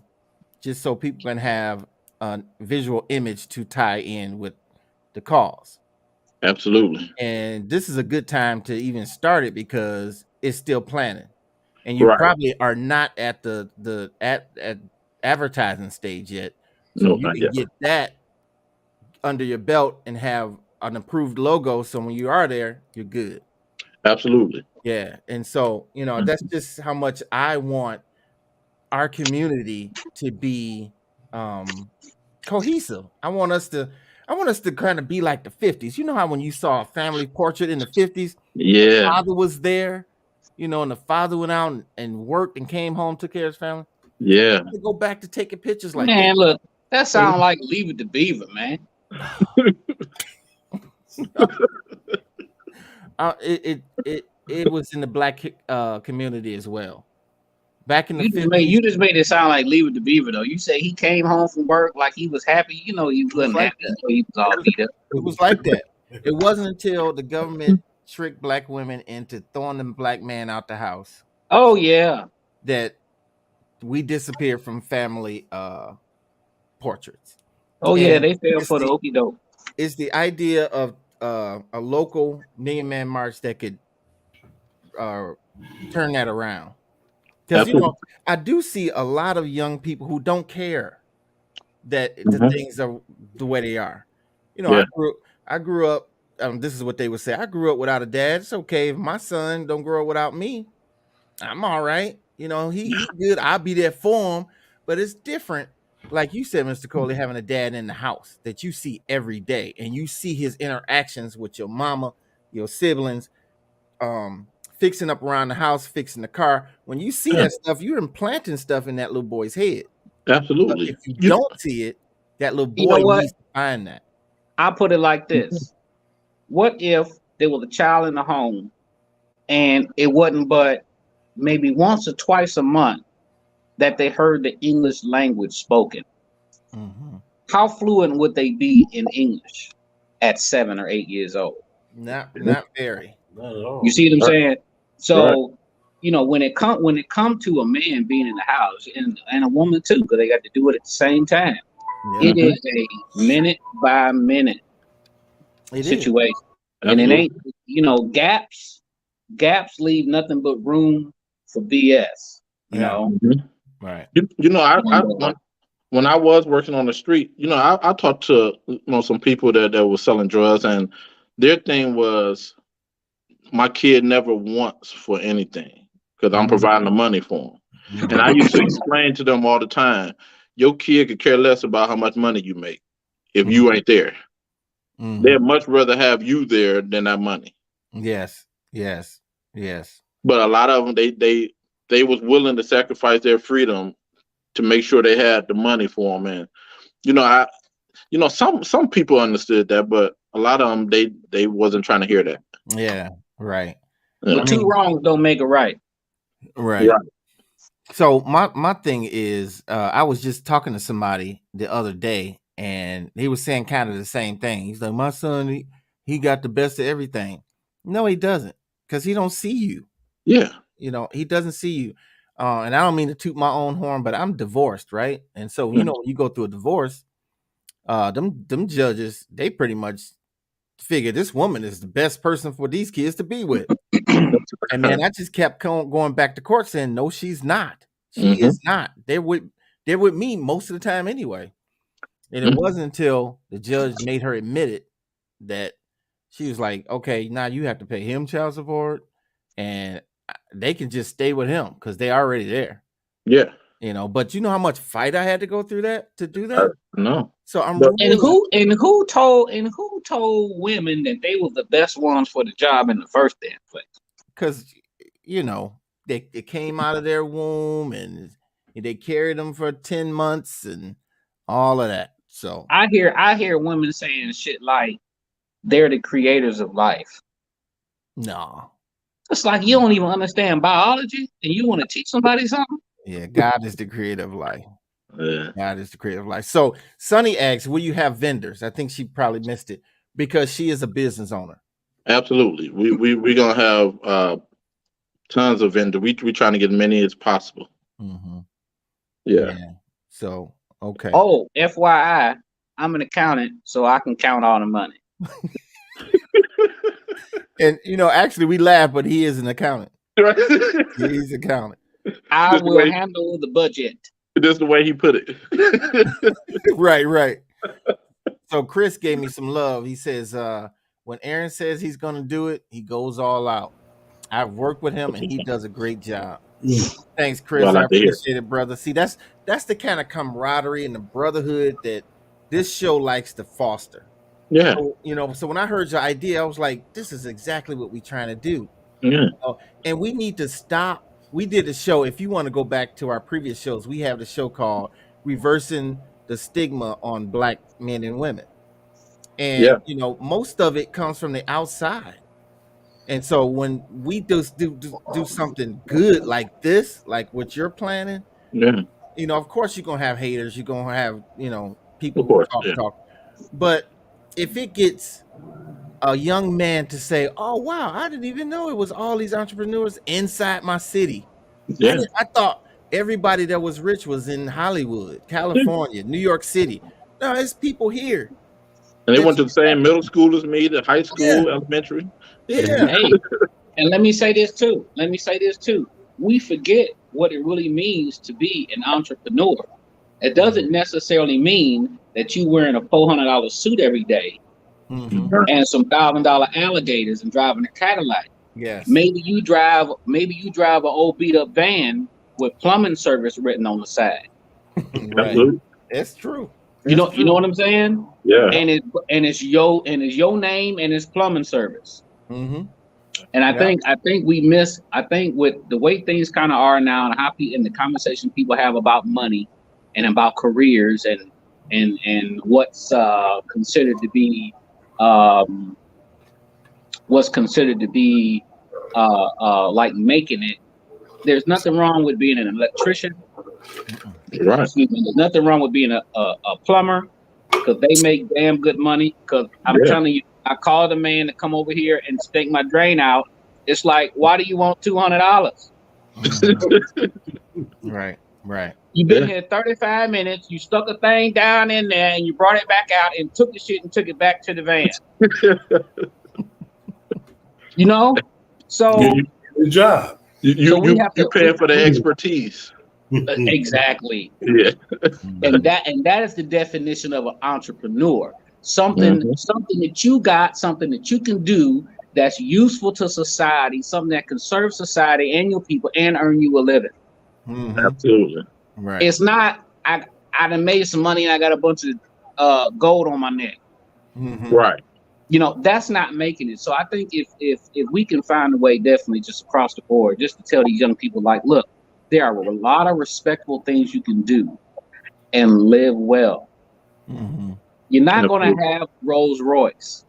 just so people can have a visual image to tie in with the cause. Absolutely. And this is a good time to even start it because it's still planning, and you probably are not at at advertising stage yet. So you can get that under your belt and have an approved logo. So when you are there, you're good. Absolutely. Yeah. And so, that's just how much I want our community to be cohesive. I want I want us to kind of be like the 50s. You know how when you saw a family portrait in the 50s, Yeah. father was there, and the father went out and worked and came home, took care of his family. Yeah. To go back to taking pictures like Man, look, that sounds like Leave It to Beaver, man. It was in the black community as well. Back in the You 50s, just made it sound like Leave It to Beaver, though. You say he came home from work like he was happy. You know he wasn't like happy. He was all beat up. it was like that. It wasn't until the government tricked black women into throwing the black man out the house Oh yeah. that we disappeared from family portraits. Oh yeah, And they fell it's for the okie doke. it's the idea of a local Million Man March that could turn that around. Because I do see a lot of young people who don't care that the things are the way they are. Yeah. I grew up. This is what they would say. I grew up without a dad. It's okay if my son don't grow up without me. I'm all right. He good. I'll be there for him. But it's different. Like you said, Mr. Coley, having a dad in the house that you see every day, and you see his interactions with your mama, your siblings, fixing up around the house, fixing the car. When you see that stuff, you're implanting stuff in that little boy's head. Absolutely. But if you don't see it, that little boy needs to find that. I'll put it like this. What if there was a child in the home and it wasn't but maybe once or twice a month that they heard the English language spoken? Mm-hmm. How fluent would they be in English at 7 or 8 years old? Not very. Not at all. You see what I'm saying? So, when it come to a man being in the house and a woman too, because they got to do it at the same time. Yeah. It is a minute by minute situation. And it ain't, gaps leave nothing but room for BS. You know? Right. When I was working on the street, I talked to some people that were selling drugs, and their thing was, my kid never wants for anything because I'm providing the money for him. And I used to explain to them all the time, your kid could care less about how much money you make if you ain't there. They'd much rather have you there than that money. Yes. But a lot of them, they was willing to sacrifice their freedom to make sure they had the money for them. And some people understood that, but a lot of them they wasn't trying to hear that. Yeah. Right. But two wrongs don't make a right. Right. So my thing is, I was just talking to somebody the other day, and he was saying kind of the same thing. He's like, my son, he got the best of everything. No, he doesn't, because he don't see you. Yeah. He doesn't see you. And I don't mean to toot my own horn, but I'm divorced, right? And so, when you go through a divorce, them judges, they pretty much figure this woman is the best person for these kids to be with. And man, I just kept going back to court saying, no, she's not. She is not. They're with me most of the time anyway. And it wasn't until the judge made her admit it that she was like, okay, now you have to pay him child support, and they can just stay with him because they're already there. Yeah. But you know how much fight I had to go through to do that? No. So I'm who told women that they were the best ones for the job in the first damn place? Because they came out of their womb and they carried them for 10 months and all of that. So I hear women saying shit like they're the creators of life. No. It's like you don't even understand biology and you want to teach somebody something? Yeah, God is the creator of life. Yeah. God is the creator of life. So Sonny asks, will you have vendors? I think she probably missed it because she is a business owner. Absolutely. We're gonna have tons of vendors. We trying to get as many as possible. Mm-hmm. Yeah. So okay. Oh, FYI, I'm an accountant, so I can count all the money. And actually we laugh, but he is an accountant. He's an accountant. I will handle the budget. That's the way he put it. Right. So Chris gave me some love. He says, when Aaron says he's going to do it, he goes all out. I've worked with him and he does a great job. Thanks, Chris. Well, I appreciate it, brother. See, that's the kind of camaraderie and the brotherhood that this show likes to foster. Yeah. So, so when I heard your idea, I was like, this is exactly what we're trying to do. Yeah. And we need to stop. We did a show. If you want to go back to our previous shows, we have the show called Reversing the Stigma on Black Men and Women. And, Yeah. most of it comes from the outside. And so when we do something good like this, like what you're planning, Yeah. of course you're going to have haters. You're going to have, people Of who course. Yeah. talk. But if it gets a young man to say, "Oh wow, I didn't even know it was all these entrepreneurs inside my city. Yeah. I thought everybody that was rich was in Hollywood, California, New York City. No, it's people here." And they that went to you- the same middle school as me, the high school, Yeah, elementary. yeah. Hey, and let me say this too. We forget what it really means to be an entrepreneur. It doesn't necessarily mean that you wearing a $400 suit every day Mhm. and some $1,000 alligators and driving a Cadillac. Yes. Maybe you drive an old beat up van with plumbing service written on the side. Right. Absolutely. That's true. You That's know what I'm saying? Yeah. And it's your name and it's plumbing service. Mm-hmm. And I Yeah. think with the way things kind of are now and and the conversation people have about money and about careers and what's considered to be like making it. There's nothing wrong with being an electrician. Right. Excuse me. There's nothing wrong with being a plumber because they make damn good money. Because I'm telling you, I called a man to come over here and stake my drain out. It's like, why do you want $200? Right. Right. You've been here 35 minutes. You stuck a thing down in there and you brought it back out and took the shit and took it back to the van. So Good job. You're paying for the expertise. Exactly. Yeah. And that is the definition of an entrepreneur. Something that you got, something that you can do that's useful to society, something that can serve society and your people and earn you a living. Mm-hmm. Absolutely. Right. It's not I done made some money and I got a bunch of gold on my neck. Mm-hmm. Right. That's not making it. So I think if we can find a way, definitely just across the board, just to tell these young people, like, look, there are a lot of respectable things you can do and live well. Mm-hmm. You're not going to have Rolls Royce.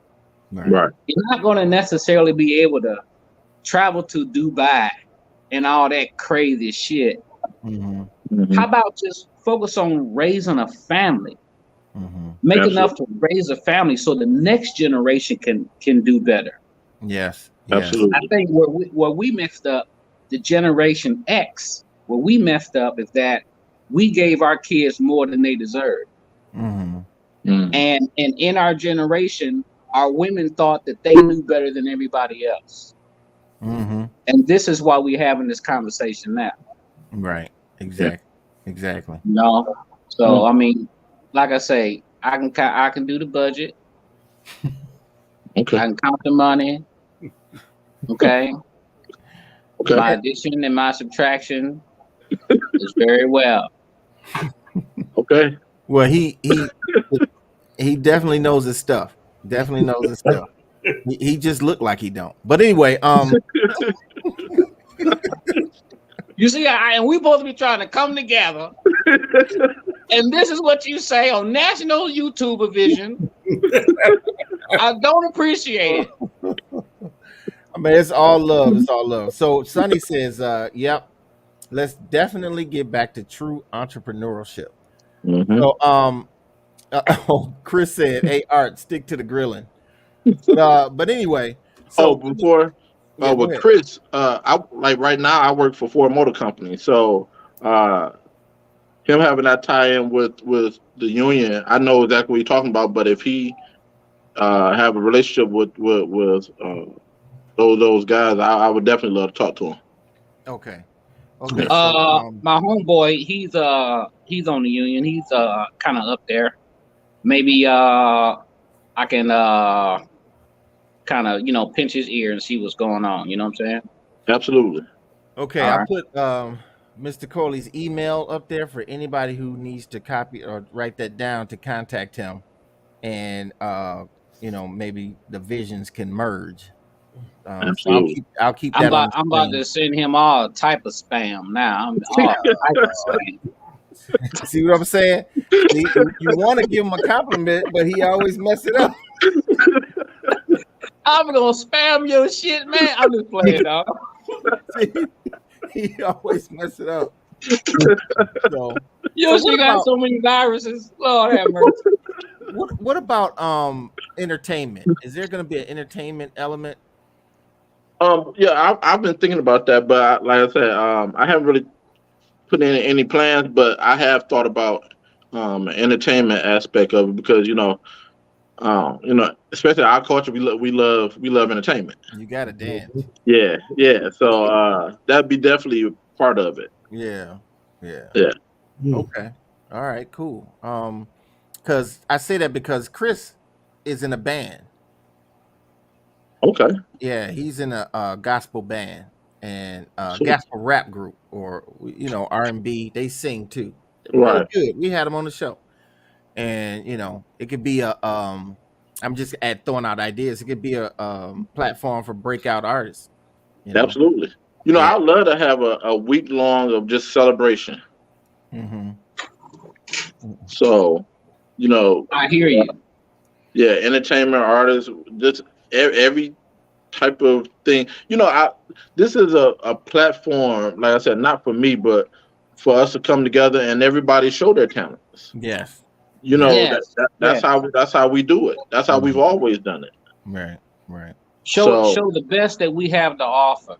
Right. You're not going to necessarily be able to travel to Dubai and all that crazy shit. Mm-hmm. Mm-hmm. How about just focus on raising a family? Mm-hmm. Make Absolutely. enough to raise a family so the next generation can do better. Yes. Absolutely. I think where we messed up, the Generation X, where we messed up is that we gave our kids more than they deserved. Mm-hmm. Mm. And in our generation, our women thought that they knew better than everybody else. Mm-hmm. And this is why we're having this conversation now. Right. Exactly. So I mean, like I say, I can do the budget. Okay. I can count the money. Okay. Okay. My addition and my subtraction is very well. Okay. Well, he definitely knows his stuff. He just looked like he don't. But anyway, You see, and we both be trying to come together. And this is what you say on national YouTube vision. I don't appreciate it. I mean, it's all love. It's all love. So Sonny says, yep, let's definitely get back to true entrepreneurship. Mm-hmm. So Chris said, hey, Art, stick to the grilling. But anyway, so before go with ahead. Chris, I like right now I work for Ford Motor Company. So him having that tie-in with the union, I know exactly what you're talking about. But if he have a relationship with those guys, I would definitely love to talk to him. Okay. My homeboy, he's on the union. He's kind of up there. Maybe I can kind of pinch his ear and see what's going on. You know what I'm saying? Absolutely. Okay, All I right. put Mr. Coley's email up there for anybody who needs to copy or write that down to contact him and maybe the visions can merge. So Absolutely. I'll keep I'm that on about the I'm about screen. to send him all type of spam now. I'm all type of spam. See what I'm saying? See, you want to give him a compliment, but he always mess it up. I'm gonna spam your shit, man. I'm just playing, dog. See, he always mess it up. So Your what shit got about so many viruses. Lord have mercy. what about entertainment? Is there going to be an entertainment element? Yeah, I've been thinking about that, but like I said, I haven't really put in any plans, but I have thought about entertainment aspect of it because especially our culture, we love entertainment. You got to dance. Yeah, yeah. So that'd be definitely part of it. Yeah, yeah. Yeah. Okay. All right. Cool. Because I say that because Chris is in a band. Okay. Yeah, he's in a gospel band and So, gospel rap group, or R&B. They sing too. They're real right. good. We had them on the show, and it could be a I'm just throwing out ideas. It could be a platform for breakout artists. Absolutely. Yeah. I'd love to have a week long of just celebration. Mm-hmm. So, you know, I hear you. yeah, entertainment artists, just every type of thing. This is a platform, like I said, not for me, but for us to come together and everybody show their talents. Yes. Yes. That's Yes. how we do it. That's how we've always done it. Right. Right. Show So the best that we have to offer.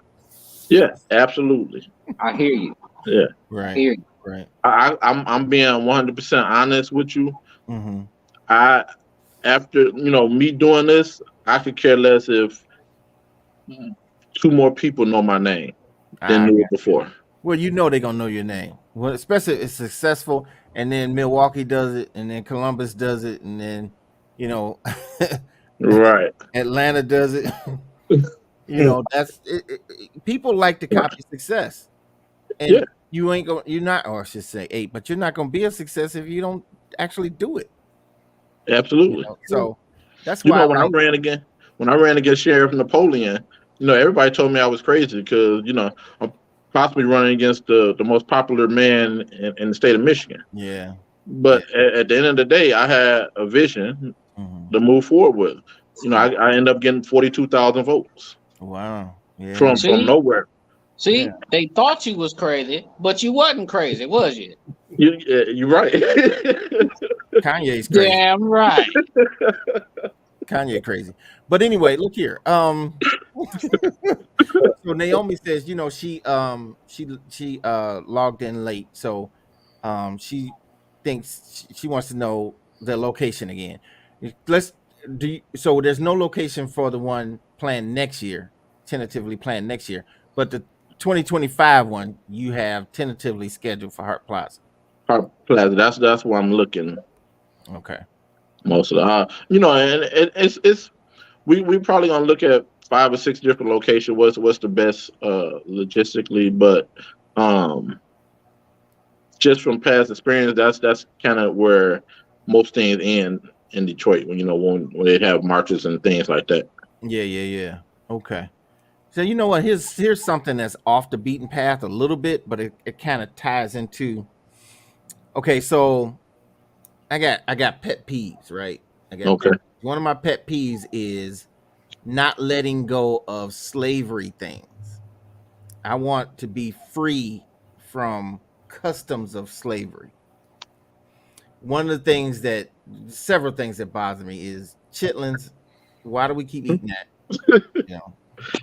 yeah, absolutely. I hear you. Yeah, I Right. hear you. Right. I'm being 100% honest with you. Mm-hmm. I After me doing this, I could care less if two more people know my name than knew it before. Well, they're gonna know your name. Well, especially if it's successful, and then Milwaukee does it, and then Columbus does it, and then Right. Atlanta does it. That's it. People like to copy success, and Yeah. you're not, or I should say, but you're not gonna be a success if you don't actually do it. Absolutely. So that's why When I ran against Sheriff Napoleon, everybody told me I was crazy because I'm possibly running against the most popular man in the state of Michigan. Yeah. But at the end of the day, I had a vision to move forward with. I ended up getting 42,000 votes. Wow. Yeah. From nowhere. See, they thought you was crazy, but you wasn't crazy, was you? You're right. Kanye's crazy. Damn right. Kanye crazy. But anyway, look here. So Naomi says, she logged in late, so she thinks she wants to know the location again. So there's no location for the one planned next year, tentatively planned next year, but the 2025 one you have tentatively scheduled for Hart Plaza. Hart Plaza. That's where I'm looking. Okay. Most of the, and it's we probably gonna look at 5 or 6 different locations. What's the best logistically, but just from past experience, that's kind of where most things end in Detroit when they have marches and things like that. Yeah. Okay. So you know what? Here's something that's off the beaten path a little bit, but it kind of ties into. Okay, so I got pet peeves, right? Okay. One of my pet peeves is not letting go of slavery things. I want to be free from customs of slavery. One of the several things that bother me is chitlins. Why do we keep eating that?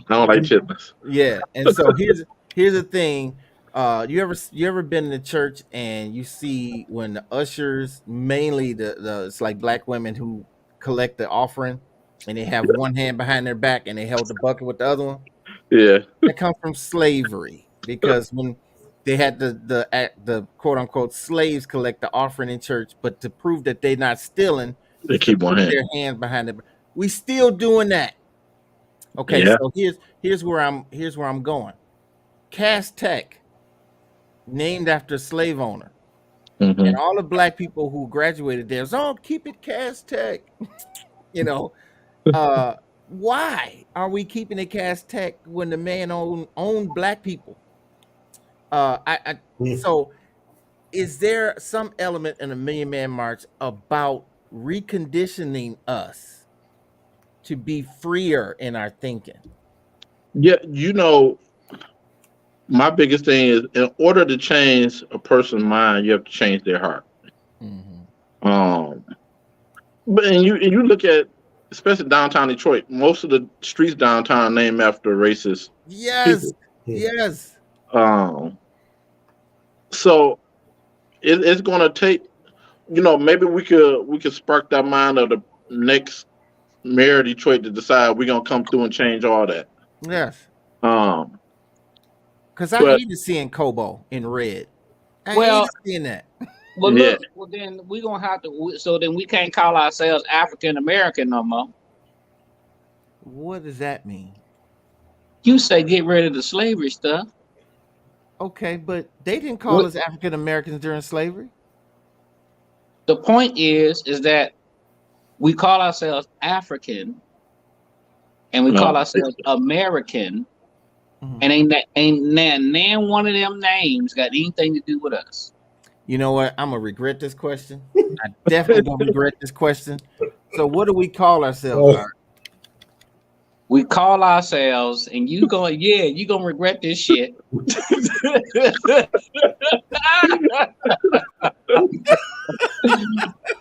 I don't like chitlins. Yeah, and so here's the thing. You ever been in the church and you see when the ushers, mainly the it's like black women who collect the offering, and they have one hand behind their back and they held the bucket with the other one? Yeah. That comes from slavery, because when they had the quote unquote slaves collect the offering in church, but to prove that they're not stealing, They keep one hand. their hands behind their. We still doing that. Okay, Yeah. so here's where I'm going. Cass Tech, named after a slave owner. Mm-hmm. And all the black people who graduated there was, keep it Cass Tech. You know, why are we keeping it cash tech when the man owned black people? So is there some element in a Million Man March about reconditioning us to be freer in our thinking? Yeah, my biggest thing is in order to change a person's mind, you have to change their heart. Um, but and you look at especially downtown Detroit, most of the streets downtown named after racist Yes, people. yes. So it's going to take, maybe we could spark that mind of the next mayor of Detroit to decide we're gonna come through and change all that. Yes. Um, Because I but hated seeing Kobo in red. I Well, hated seeing that. well, Yeah. look. Well, then we gonna have to. So then we can't call ourselves African American no more. What does that mean? You say get rid of the slavery stuff. Okay, but they didn't call us African Americans during slavery. The point is that we call ourselves African, and we call ourselves American, and ain't one of them names got anything to do with us. You know what? I'm gonna regret this question. I definitely gonna regret this question. So, what do we call ourselves? Art? We call ourselves, and you gonna regret this shit.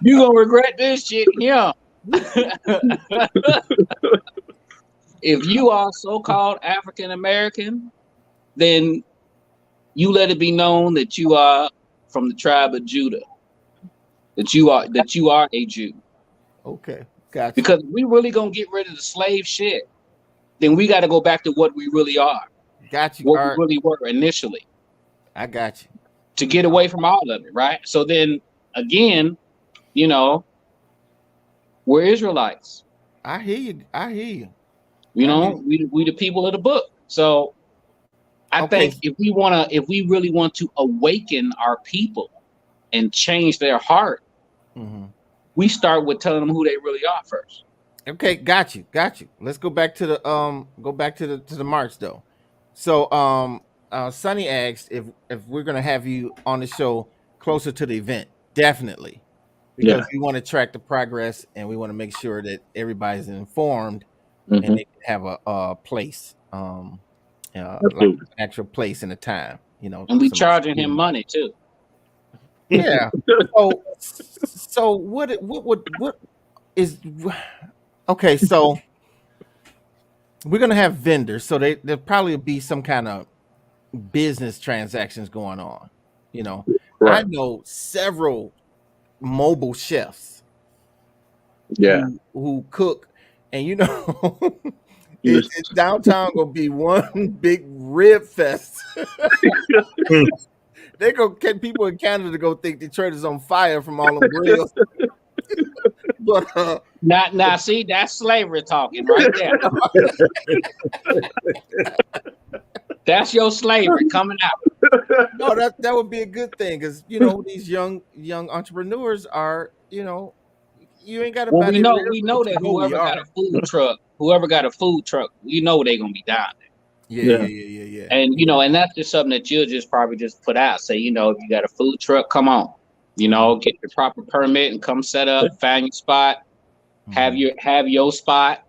You gonna regret this shit, yeah. If you are so-called African American, then you let it be known that you are from the tribe of Judah. That you are a Jew. Okay, gotcha. Because if we really gonna get rid of the slave shit, then we got to go back to what we really are. Got you. What we really were initially. I got you. To get away from all of it, right? So then again, we're Israelites. I hear you. We the people of the book. So I think if we really want to awaken our people and change their heart, we start with telling them who they really are first. Okay, got you. Let's go back to the march though. So Sonny asked if we're gonna have you on the show closer to the event. Definitely. Because we want to track the progress and we want to make sure that everybody's informed and they can have a place, like an actual place and a time, And we charging him money too. Yeah. So what is okay? So we're gonna have vendors, so there'll probably be some kind of business transactions going on. Right. I know several mobile chefs who cook, and it's downtown gonna be one big rib fest. They gonna get people in Canada to go think Detroit is on fire from all them grills. But now see, that's slavery talking right there. That's your slavery coming out. No, that would be a good thing because these young entrepreneurs are you ain't got to. Well, we know that whoever got a food truck, we know they're gonna be down there. Yeah. And and that's just something that you'll just probably just put out. Say, if you got a food truck, come on. Get your proper permit and come set up, find your spot, have your spot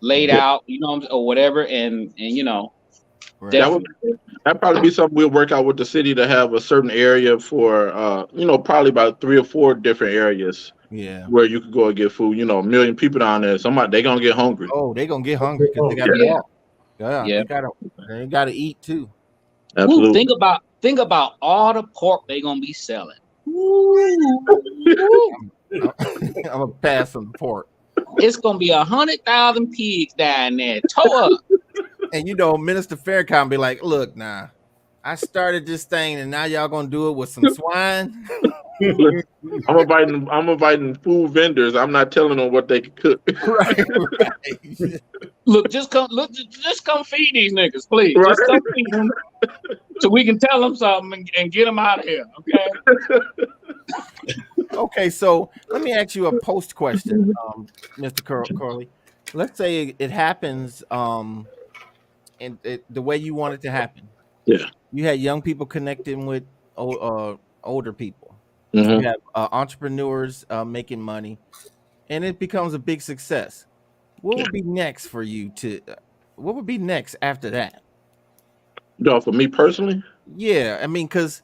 laid out, or whatever, and Right. That'd probably be something we'll work out with the city to have a certain area for probably about 3 or 4 different areas. Yeah. Where you could go and get food. A million people down there. They gonna get hungry. Oh, they gonna get hungry because they gotta walk. Yeah. They gotta eat too. Absolutely. Ooh, think about all the pork they gonna be selling. I'm gonna pass on the pork. It's gonna be 100,000 pigs down there, toe up. And Minister Faircom be like, "Look, I started this thing, and now y'all gonna do it with some swine." I'm inviting food vendors. I'm not telling them what they can cook. Right. Look, just come feed these niggas, please. Right. Just come feed them, so we can tell them something and get them out of here. Okay. Okay, so let me ask you a post question, Mr. Curley. Let's say it happens, and the way you want it to happen. Yeah. You had young people connecting with older people. You Hmm. have entrepreneurs making money, and it becomes a big success. What Yeah. would be next for you to? What would be next after that? No, for me personally, Yeah, I mean, because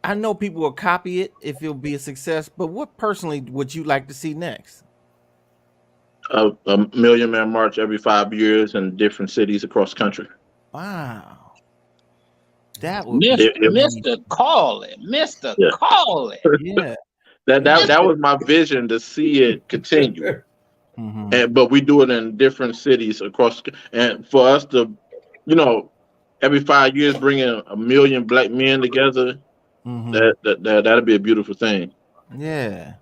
I know people will copy it if it'll be a success. But what personally would you like to see next? a Million Man March every 5 years in different cities across the country. Wow, that would Mr. be If Mr. Call Mr. yeah, Call yeah. that Mr. was my vision to see it continue. Mm-hmm. And but we do it in different cities across, and for us to, you know, every 5 years bringing a million black men together, Mm-hmm. that'd be a beautiful thing. Yeah,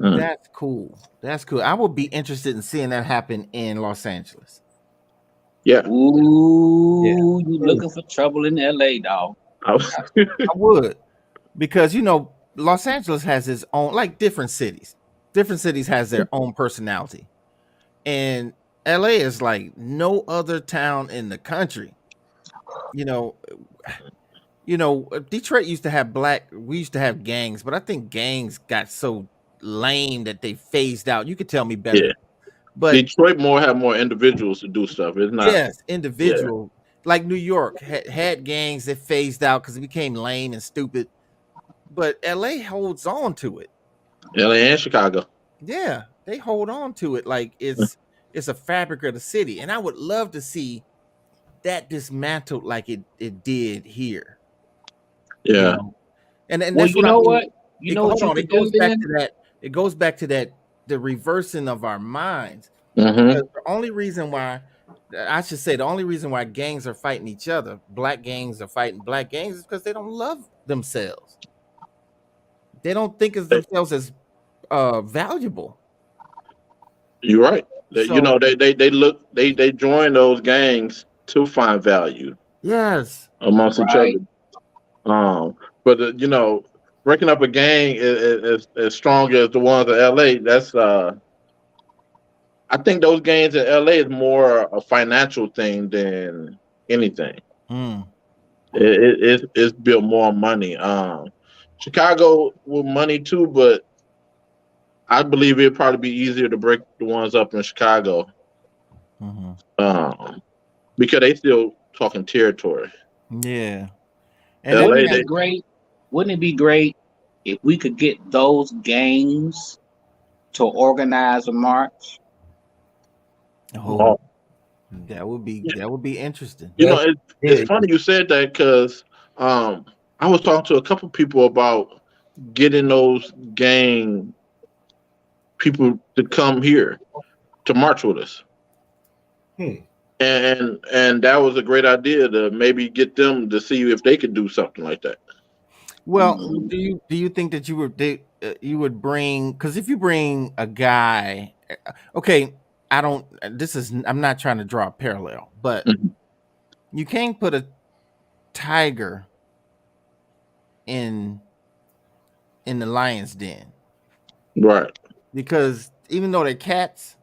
Mm. that's cool. That's cool. I would be interested in seeing that happen in Los Angeles. Yeah. Yeah, Ooh, you looking for trouble in LA, dog. I, I would, because Los Angeles has its own, like different cities. Different cities has their own personality, and LA is like no other town in the country. You know, Detroit used to have we used to have gangs, but I think gangs got so lame that they phased out. You could tell me better, Yeah. but Detroit have more individuals to do stuff. It's not. yes, Yeah. individual, like New York had gangs that phased out because it became lame and stupid. But LA holds on to it. LA and Chicago. Yeah, they hold on to it like it's a fabric of the city, and I would love to see that dismantled like it did here. You Yeah. know, and Well, that's you what I know mean. what? You know what Hold you on, could do then? it goes back to that the reversing of our minds. Hmm. Because the only reason why I should say the only reason why gangs are fighting each other, black gangs are fighting black gangs, is because they don't love themselves. They don't think of themselves as valuable. You're right. You know, So they join those gangs to find value yes, amongst each other. Right. But breaking up a gang is as strong as the ones in LA. I think those gangs in LA is more a financial thing than anything. mm, It's built more on money. Chicago with money too, but I believe it'd probably be easier to break the ones up in Chicago, hmm um, because they still talking territory. yeah, and let Wouldn't LA, me it be they great? Wouldn't it be great if we could get those gangs to organize a march? oh that would be interesting. That's it's big. funny you said that because I was talking to a couple people about getting those gang people to come here to march with us. Hmm. And that was a great idea to maybe get them to see if they could do something like that. Well, Mhm. do you think that you would bring, because if you bring a guy, okay, I don't. I'm not trying to draw a parallel, but Mhm. you can't put a tiger in the lion's den, Right, because even though they're cats,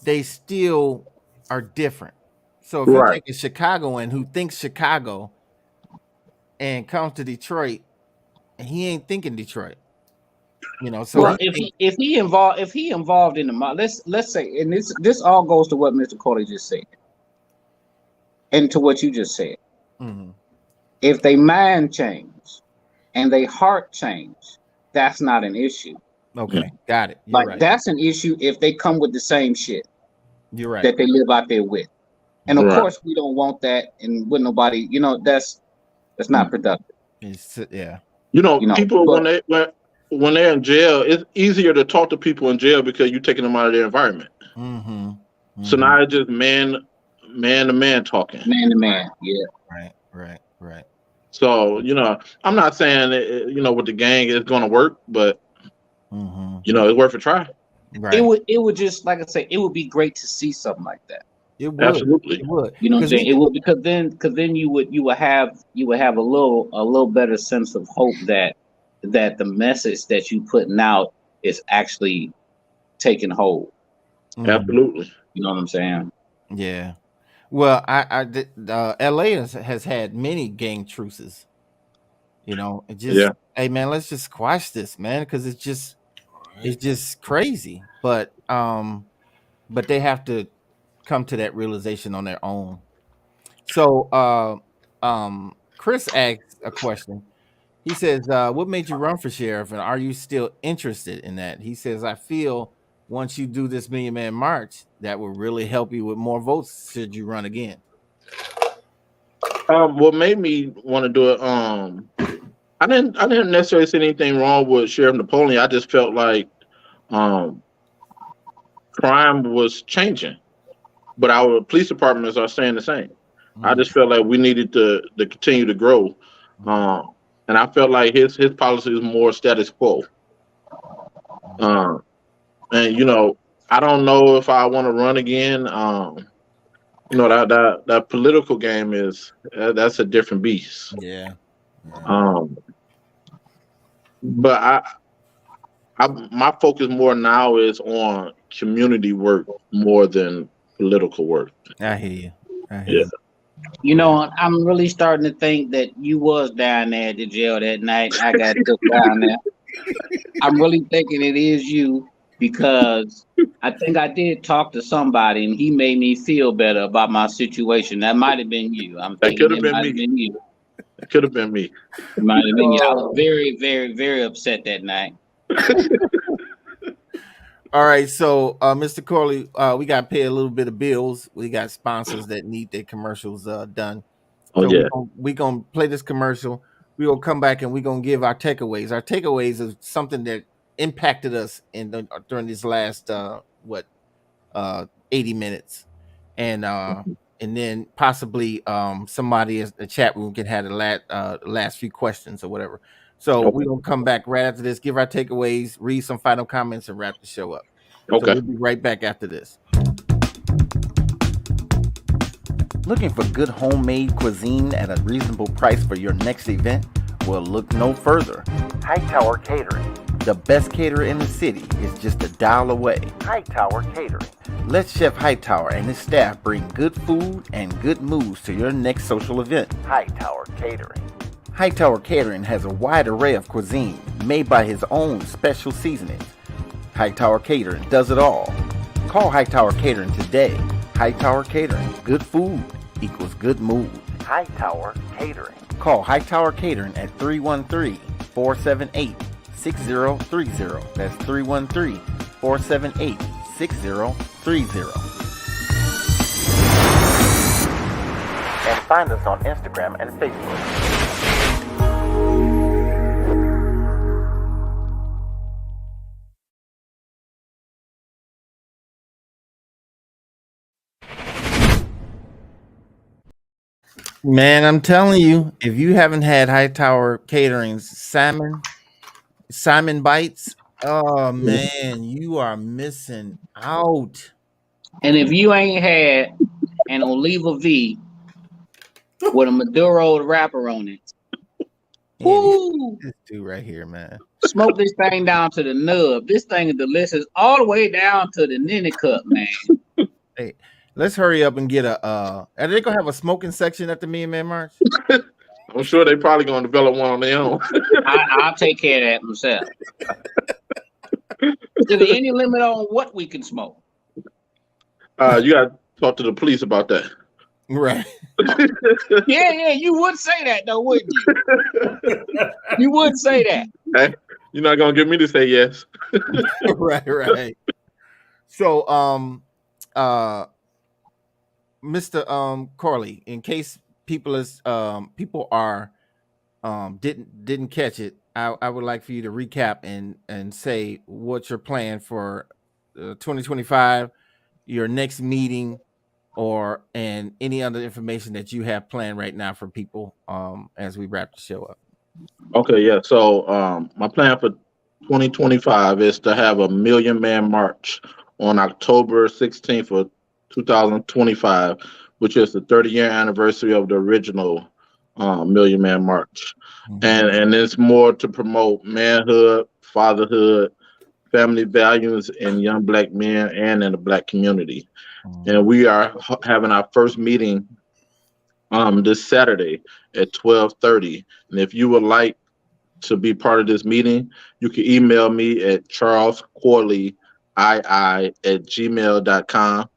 they still are different. So if you right. take a Chicagoan who thinks Chicago and comes to Detroit, and he ain't thinking Detroit, so Well, he Right. thinks. if he involved in the march, let's say, and this all goes to what Mr. Corley just said, and to what you just said. Mhm. If they mind change and they heart change, that's not an issue. Okay, got it. You're Like right. that's an issue if they come with the same shit You're right. that they live out there with. And of Mhm. Right. course, we don't want that, and with nobody, that's not productive, Yeah. People But when they're in jail, it's easier to talk to people in jail because you're taking them out of their environment. Mm-hmm. So Mm-hmm. now it's just man to man talking. man to man, yeah. Right. Right. Right. So I'm not saying with the gang it's going to work, but Mm-hmm. it's worth a try. It Right. would just like I say, it would be great to see something like that. It would. Absolutely. It would. You know what I'm Because saying? It would because then you would have a little better sense of hope that that the message that you putting out is actually taking hold. Absolutely. You know what I'm saying? Yeah. Well, LA has had many gang truces. You know, it just, Yeah. hey man, let's just squash this, man, because it's just crazy. But they have to come to that realization on their own. So, Chris asked a question. He says, "What made you run for sheriff, and are you still interested in that?" He says, "I feel once you do this Million Man March, that will really help you with more votes should you run again." What made me want to do it? I didn't necessarily see anything wrong with Sheriff Napoleon. I just felt like um, crime was changing, but our police departments are staying the same. I Mm, just felt like we needed to continue to grow, um, and I felt like his policy is more status quo. Um, and I don't know if I want to run again. That political game is that's a different beast. yeah, yeah, Um, but my focus more now is on community work more than political work. I hear you. I hear Yeah. you. You Yeah. know, I'm really starting to think that you was down there at the jail that night. I got took down there. I'm really thinking it is you because I think I did talk to somebody and he made me feel better about my situation. That might have been you. I'm That thinking could have it been might have me. been you. It could have been me. It might have been you. I was Oh. very, very, very upset that night. All right, so Mr. Corley, we got to pay a little bit of bills. We got sponsors that need their commercials done. Oh So yeah. we gonna play this commercial. We gonna come back and we gonna give our takeaways. Our takeaways is something that impacted us during this last 80 minutes, and then possibly somebody in the chat room can have the last few questions or whatever. So Okay. we're gonna come back right after this, give our takeaways, read some final comments, and wrap the show up. So Okay. we'll be right back after this. Looking for good homemade cuisine at a reasonable price for your next event? Well, look no further. Hightower Catering. The best caterer in the city is just a dial away. Hightower Catering. Let Chef Hightower and his staff bring good food and good moves to your next social event. Hightower Catering. Hightower Catering has a wide array of cuisine made by his own special seasonings. Hightower Catering does it all. Call Hightower Catering today. Hightower Catering. Good food equals good mood. Hightower Catering. Call Hightower Catering at 313-478-6030. That's 313-478-6030. And find us on Instagram and Facebook. Man, I'm telling you, if you haven't had Hightower Catering's Simon Bites, oh man, you are missing out. And if you ain't had an Oliva V with a Maduro wrapper on it, Man, woo, this dude right here, man. smoke this thing down to the nub. This thing is delicious all the way down to the ninny cup, man. Hey, let's hurry up and get a. Are they gonna have a smoking section at the Million Man March? I'm sure they probably gonna develop one on their own. I'll take care of that myself. Is there any limit on what we can smoke? You gotta talk to the police about that. Right. Yeah, you would say that though, wouldn't you? You would say that. Hey, you're not gonna get me to say yes. right. So, Mr. Corley, in case people are didn't catch it, I would like for you to recap and say what's your plan for 2025, your next meeting, and any other information that you have planned right now for people as we wrap the show up. Okay, yeah. So my plan for 2025 is to have a Million Man March on October 16th of 2025, which is the 30-year anniversary of the original Million Man March, Mhm. and it's more to promote manhood, fatherhood, family values in young Black men and in the Black community. And we are having our first meeting this Saturday at 12:30. And if you would like to be part of this meeting, you can email me at charlescorleyii@gmail.com,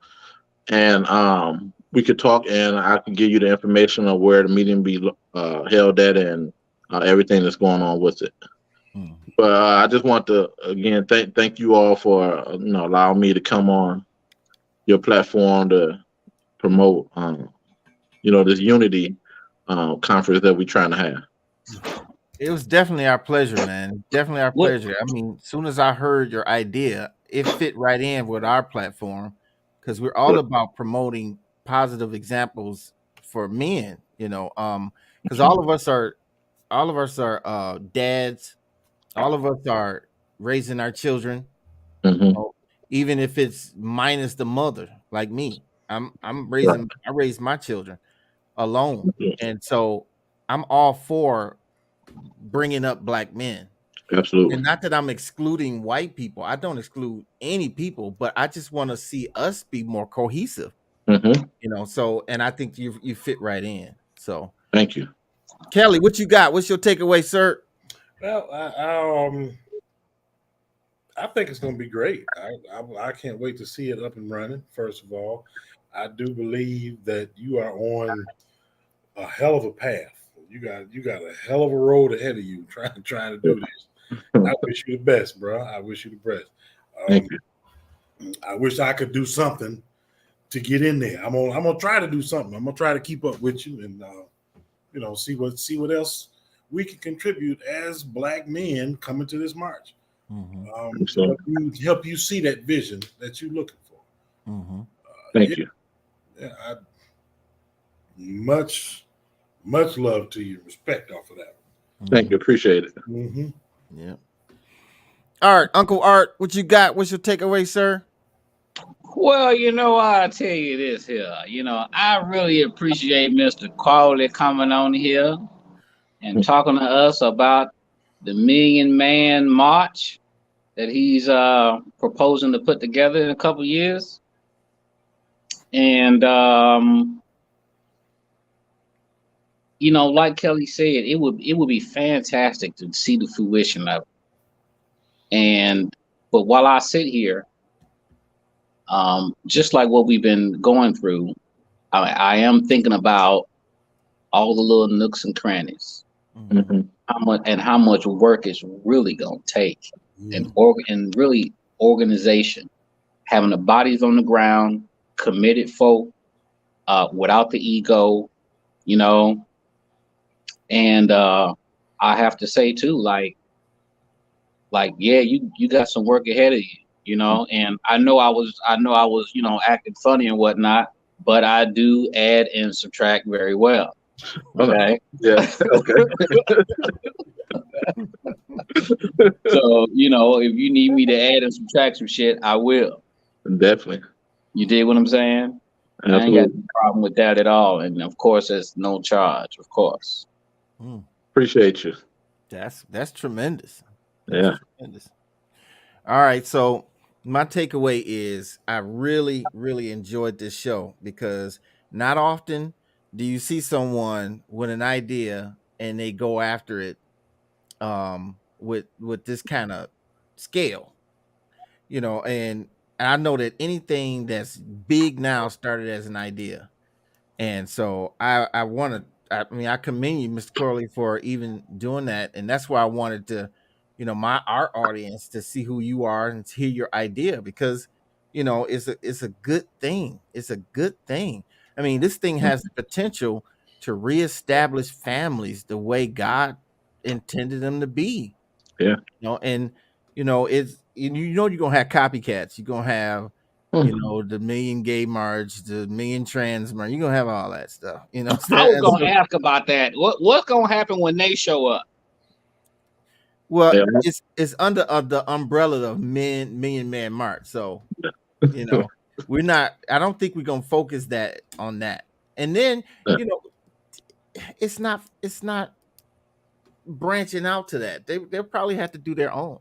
and we could talk, and I can give you the information of where the meeting be held at, and everything that's going on with it. Mhm. But I just want to again thank you all for allowing me to come on your platform to promote this unity conference that we're trying to have. It was definitely our pleasure, man. Definitely our What? pleasure. I mean, as soon as I heard your idea, it fit right in with our platform because we're all about promoting positive examples for men. Because all of us are dads. All of us are raising our children. Hmm. Even if it's minus the mother, like me. Right. I raise my children alone, and so I'm all for bringing up Black men. Absolutely. And not that I'm excluding white people. I don't exclude any people, but I just want to see us be more cohesive. Hmm. So and I think you fit right in. So Thank you. Kelly, what you got? What's your takeaway, sir? Well, I think it's going to be great. I can't wait to see it up and running. First of all, I do believe that you are on a hell of a path. You got a hell of a road ahead of you trying to do this. I wish you the best, bro. I wish you the best. Thank Um, you. I wish I could do something to get in there. I'm gonna try to do something. I'm gonna try to keep up with you and see what else we can contribute as Black men coming to this march. Mm-hmm. To help you see that vision that you're looking for. Mm-hmm. Thank you. Yeah, much love to you, respect off of that. Thank you. Appreciate it. Mm-hmm. Yeah. All right, Uncle Art, what you got? What's your takeaway, sir? Well, I'll tell you this here. I really appreciate Mr. Quality coming on here and talking to us about the Million Man March that he's proposing to put together in a couple years. And like Kelly said, it would be fantastic to see the fruition of it. But while I sit here, just like what we've been going through, I am thinking about all the little nooks and crannies, Hmm. how much work it's really gonna take, and really organization, having the bodies on the ground, committed folk, without the ego, you know. And I have to say too, yeah, you got some work ahead of you, And I know I was acting funny and whatnot, but I do add and subtract very well. Okay. Yeah. Okay. So, if you need me to add and subtract some shit, I will. Definitely. You dig what I'm saying? I ain't got no problem with that at all. And of course, there's no charge, of course. Appreciate you. That's tremendous. Yeah. Tremendous. All right, so my takeaway is I really, really enjoyed this show because not often do you see someone with an idea and they go after it with this kind of scale, and I know that anything that's big now started as an idea. And so I want to, I mean, I commend you, Mr. Corley, for even doing that. And that's why I wanted to, our audience to see who you are and to hear your idea because, it's a good thing. It's a good thing. I mean, this thing has the potential to reestablish families the way God intended them to be. Yeah. And it's you're gonna have copycats. You're gonna have the million gay march, the million trans march. You're gonna have all that stuff. I was gonna ask about that. What's gonna happen when they show up? Well, it's under the umbrella of Million Man March. So we're not. I don't think we're gonna focus that on that. And then it's not branching out to that. They'll probably have to do their own.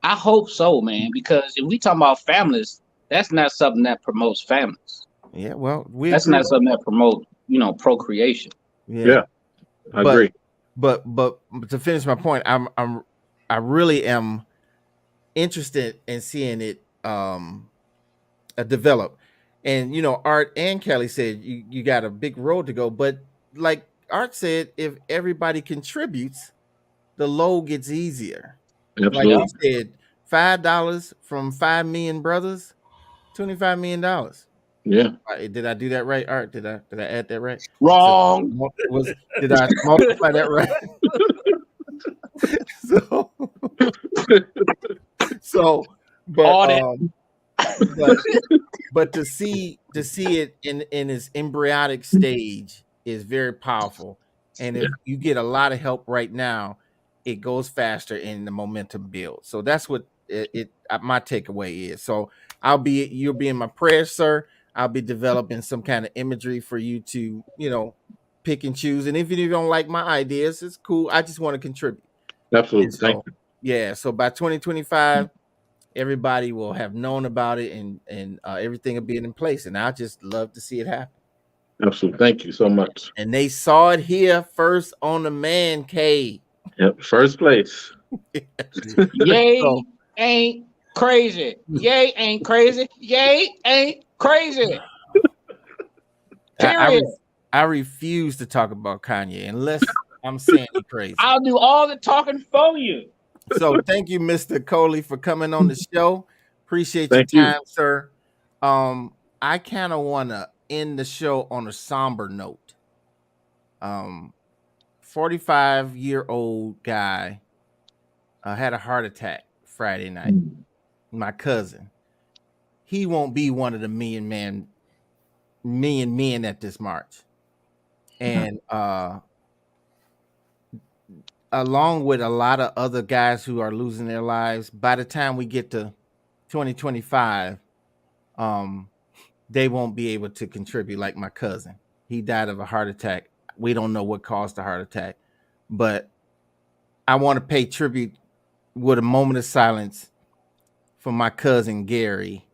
I hope so, man, because if we talk about families, that's not something that promotes families. Yeah, well, we That's agree. not something that promotes, procreation. Yeah, I But agree. but to finish my point, I really am interested in seeing it develop. And Art and Kelly said you got a big road to go, but like Art said, if everybody contributes, the load gets easier. Like Absolutely. he said, $5 from 5 million brothers, $25 million. Yeah. Did I do that right, Art? Did I add that right? So, Wrong. did I multiply that right? so so but Audit. but but to see it in its embryonic stage is very powerful. And if you get a lot of help right now, it goes faster and the momentum builds. So that's what my takeaway is. So you'll be in my prayers, sir. I'll be developing some kind of imagery for you to pick and choose. And if you don't like my ideas, it's cool. I just want to contribute. And Absolutely. Thank so you. yeah, so by 2025 everybody will have known about it, and everything will be in place, and I just love to see it happen. Absolutely. Thank you so much. And they saw it here first on the Man Cave. Yep. First place. Yay So, ain't crazy. Yay ain't crazy. Yay ain't crazy. Period. I refuse to talk about Kanye unless I'm saying he's crazy. I'll do all the talking for you. So thank you, Mr. Coley, for coming on the show. Appreciate Thank your you. time, sir. I kind of want to end the show on a somber note. 45-year-old guy had a heart attack Friday night. My cousin. He won't be one of the million men at this march. And along with a lot of other guys who are losing their lives, by the time we get to 2025, they won't be able to contribute like my cousin. He died of a heart attack. We don't know what caused the heart attack, but I want to pay tribute with a moment of silence for my cousin Gary,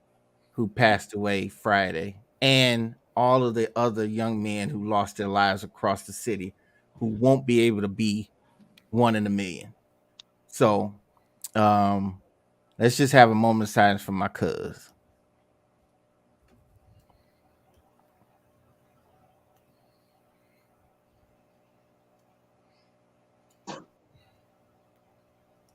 who passed away Friday, and all of the other young men who lost their lives across the city who won't be able to be one in a million. So let's just have a moment of silence for my cuz.